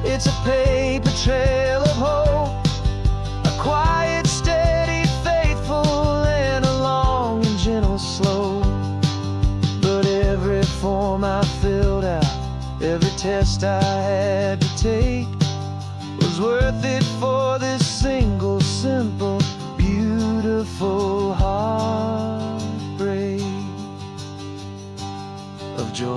It's a paper trail of hope, a quiet, steady, faithful, and a long and gentle slope. But every form I filled out, every test I had to take, was worth it for this single, simple, beautiful heartbreak of joy.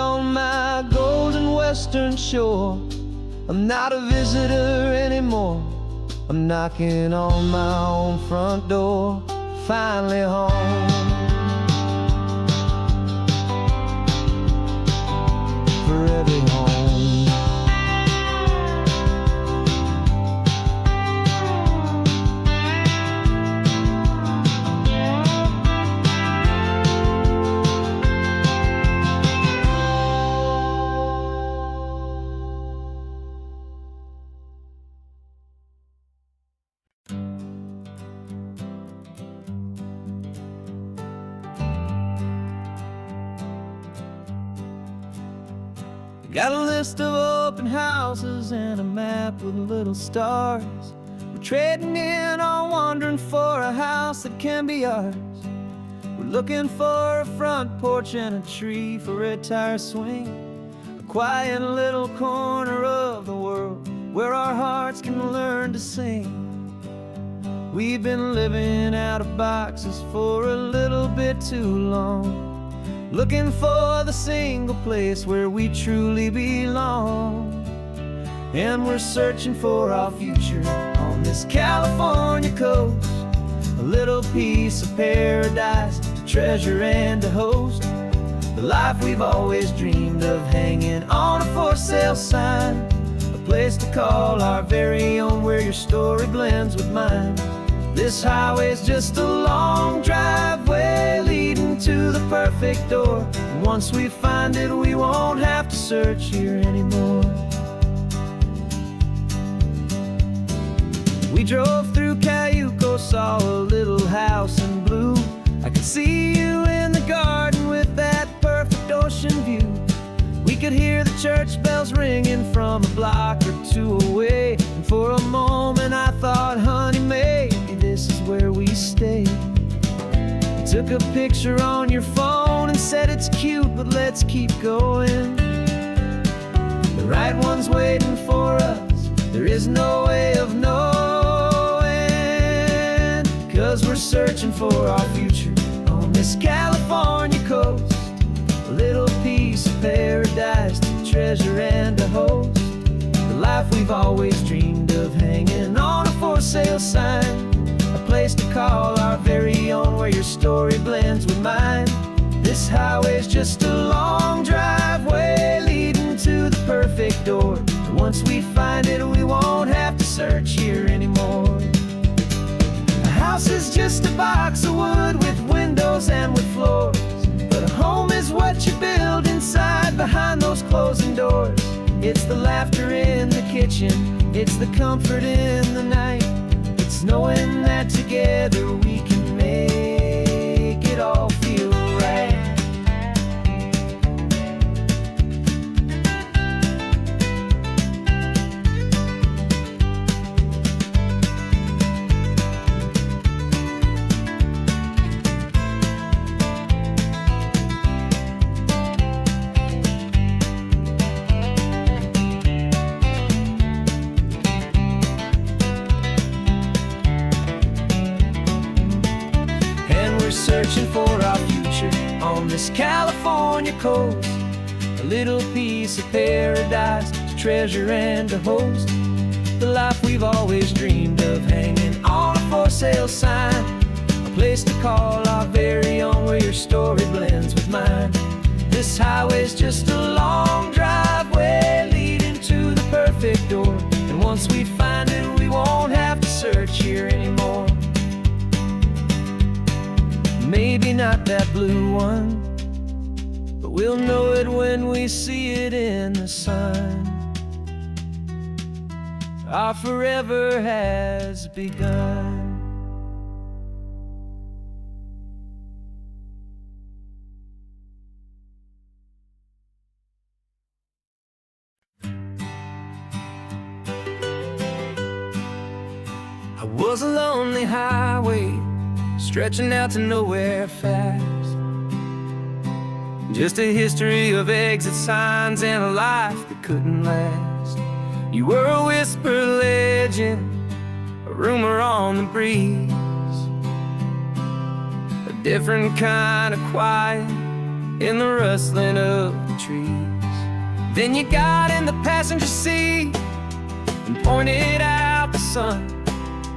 On my golden western shore, I'm not a visitor anymore. I'm knocking on my own front door, finally home. For every home. Got a list of open houses and a map with little stars. We're trading in or wandering for a house that can be ours. We're looking for a front porch and a tree for a tire swing, a quiet little corner of the world where our hearts can learn to sing. We've been living out of boxes for a little bit too long, looking for the single place where we truly belong. And we're searching for our future on this California coast, a little piece of paradise to treasure and to host, the life we've always dreamed of, hanging on a for sale sign, a place to call our very own, where your story blends with mine. This highway's just a long driveway leading to the perfect door, and once we find it, we won't have to search here anymore. We drove through Cayuco, saw a little house in blue. I could see you in the garden with that perfect ocean view. We could hear the church bells ringing from a block or two away, and for a moment I thought, honey, maybe this is where we stay. You took a picture on your phone and said it's cute, but let's keep going. The right one's waiting for us, there is no way of knowing, 'cause we're searching for our future on this California coast, a little piece of paradise to treasure and to host, the life we've always dreamed of, hanging on a for sale sign, a place to call our very own, where your story blends with mine. This highway's just a long driveway leading to the perfect door, and once we find it, we won't have to search here anymore. A house is just a box of wood with windows and with floors, but a home is what you build inside behind those closing doors. It's the laughter in the kitchen, it's the comfort in the night, it's knowing that together we can make it all feel right. this California coast, a little piece of paradise to treasure and to host. The life we've always dreamed of, hanging on a for sale sign, a place to call our very own, where your story blends with mine. This highway's just a long driveway leading to the perfect door, and once we find it, we won't have to search here anymore. Maybe not that blue one, but we'll know it when we see it in the sun. Our forever has begun. I was a lonely highway stretching out to nowhere fast, just a history of exit signs and a life that couldn't last. You were a whisper legend, a rumor on the breeze, a different kind of quiet in the rustling of the trees. Then you got in the passenger seat and pointed out the sun,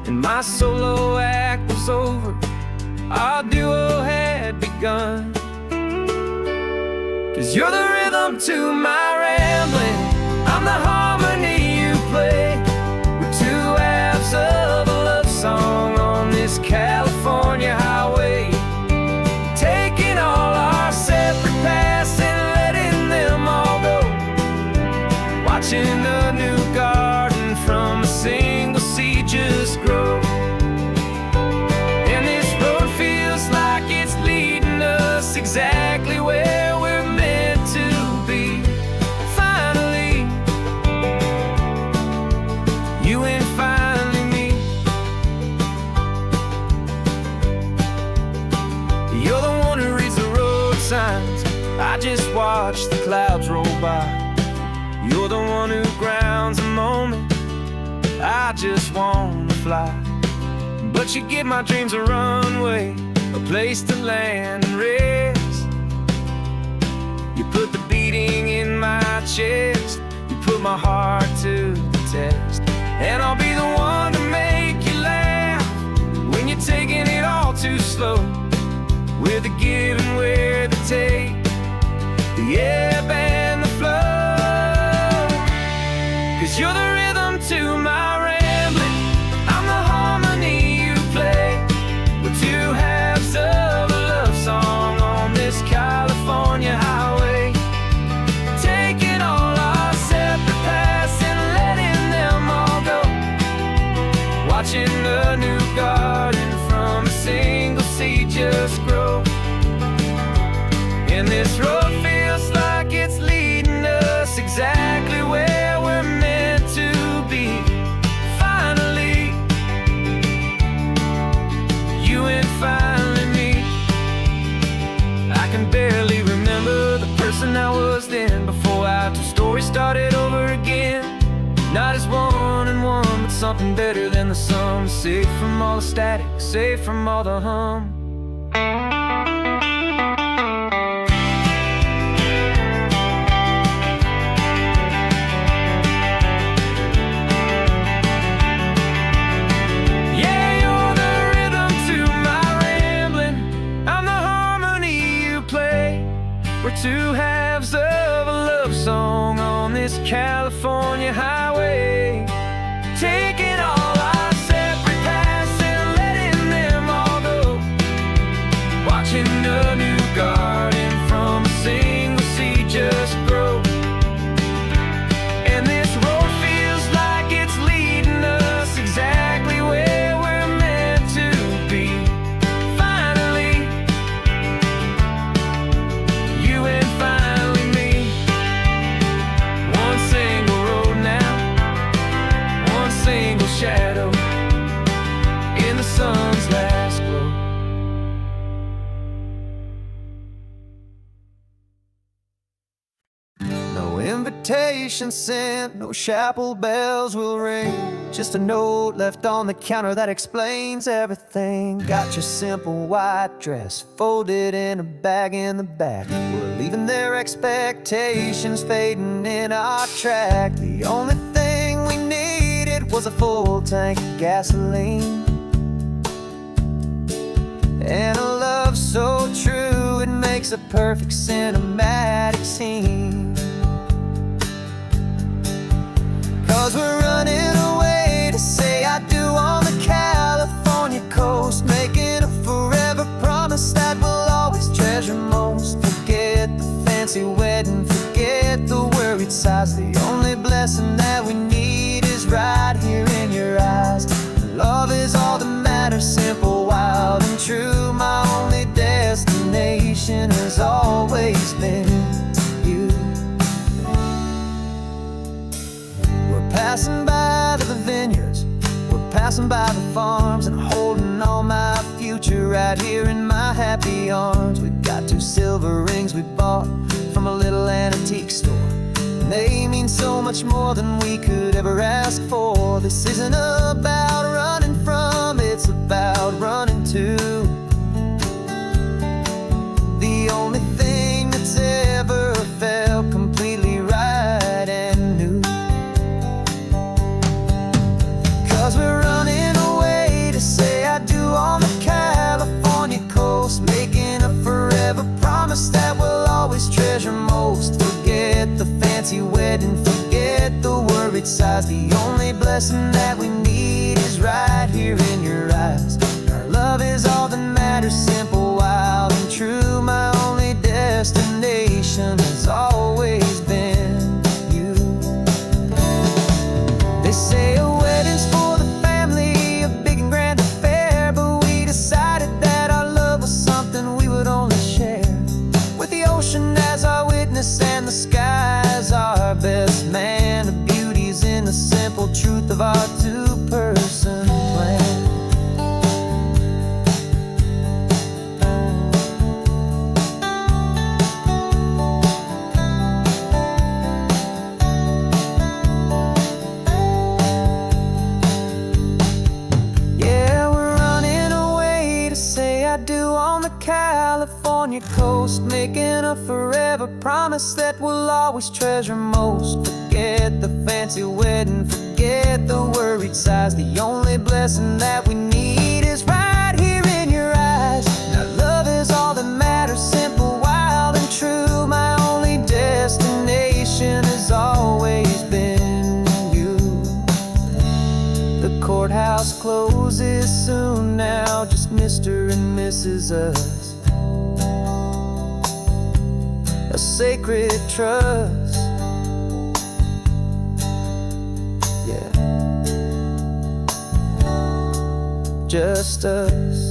and my solo act was over, our duo had begun. 'Cause you're the rhythm to my rambling, I'm the harmony you play. We're two halves of a love song on this California highway, taking all our separate paths and letting them all go, watching a new garden from a single seed just grow. And this road feels like it's leading us exactly where we're meant to be. Finally, you and finally me. You're the one who reads the road signs, I just watch the clouds roll by. You're the one who grounds a moment, I just wanna fly. But you give my dreams a runway, a place to land and rest. You put the beating in my chest, you put my heart to the test. And I'll be the one to make you laugh when you're taking it all too slow. We're the give and we're the take, the ebb and the flow. 'Cause you're the rhythm to my rambling, I'm the harmony you play. We're two halves of a love song on this California highway, taking all our separate paths and letting them all go, watching a new garden from a single seed just grow. And this road feels like it's leading us exactly where we're meant to be. Finally, you and finally me. I can barely remember the person I was then, before our two stories started over again. Not as one and one, but something better than the sum. Safe from all the static, safe from all the hum. We're two halves of a love song on this California highway, taking all our separate paths and letting them all go, watching a new garden from a single seed just grow. And this road feels like it's leading us exactly where we're meant to be. Finally, you and finally me. One single road now, one single invitation sent, no chapel bells will ring. Just a note left on the counter that explains everything. Got your simple white dress folded in a bag in the back. We're leaving their expectations fading in our track. The only thing we needed was a full tank of gasoline, and a love so true it makes a perfect cinematic scene. 'Cause we're running away to say I do on the California coast, making a forever promise that we'll always treasure most. Forget the fancy wedding, forget the worried sighs. The only blessing that we need is right here in your eyes. Love is all that matters, simple, wild, and true. My only destination has always been you. We're passing by the vineyards, we're passing by the farms, and holding all my future right here in my happy arms. We've got 2 silver rings we bought from a little antique store. They mean so much more than we could ever ask for. This isn't about running from, it's about running to the only thing that's ever felt completely right and new. 'Cause we're running away to say I do on the California coast, making a forever promise that we'll always treasure most. Forget the fancy wedding, forget the worried sighs. The only blessing that we need is right here in your eyes. Our love is all that matters, simple, wild, and true. My only destination has always been you. They say a wedding's for the family, a big and grand affair, but we decided that our love was something we would only share with the ocean as our witness and the sky as our best man. The beauty's in the simple truth of our 2-person plan. Yeah, we're running away to say I do on the California coast, making a forever promise that we'll always treasure most. Forget the fancy wedding, forget the worried sighs. The only blessing that we need is right here in your eyes. Now love is all that matters, simple, wild, and true. My only destination has always been you. The courthouse closes soon now, just Mr. and Mrs. Us. A sacred trust, yeah, just us.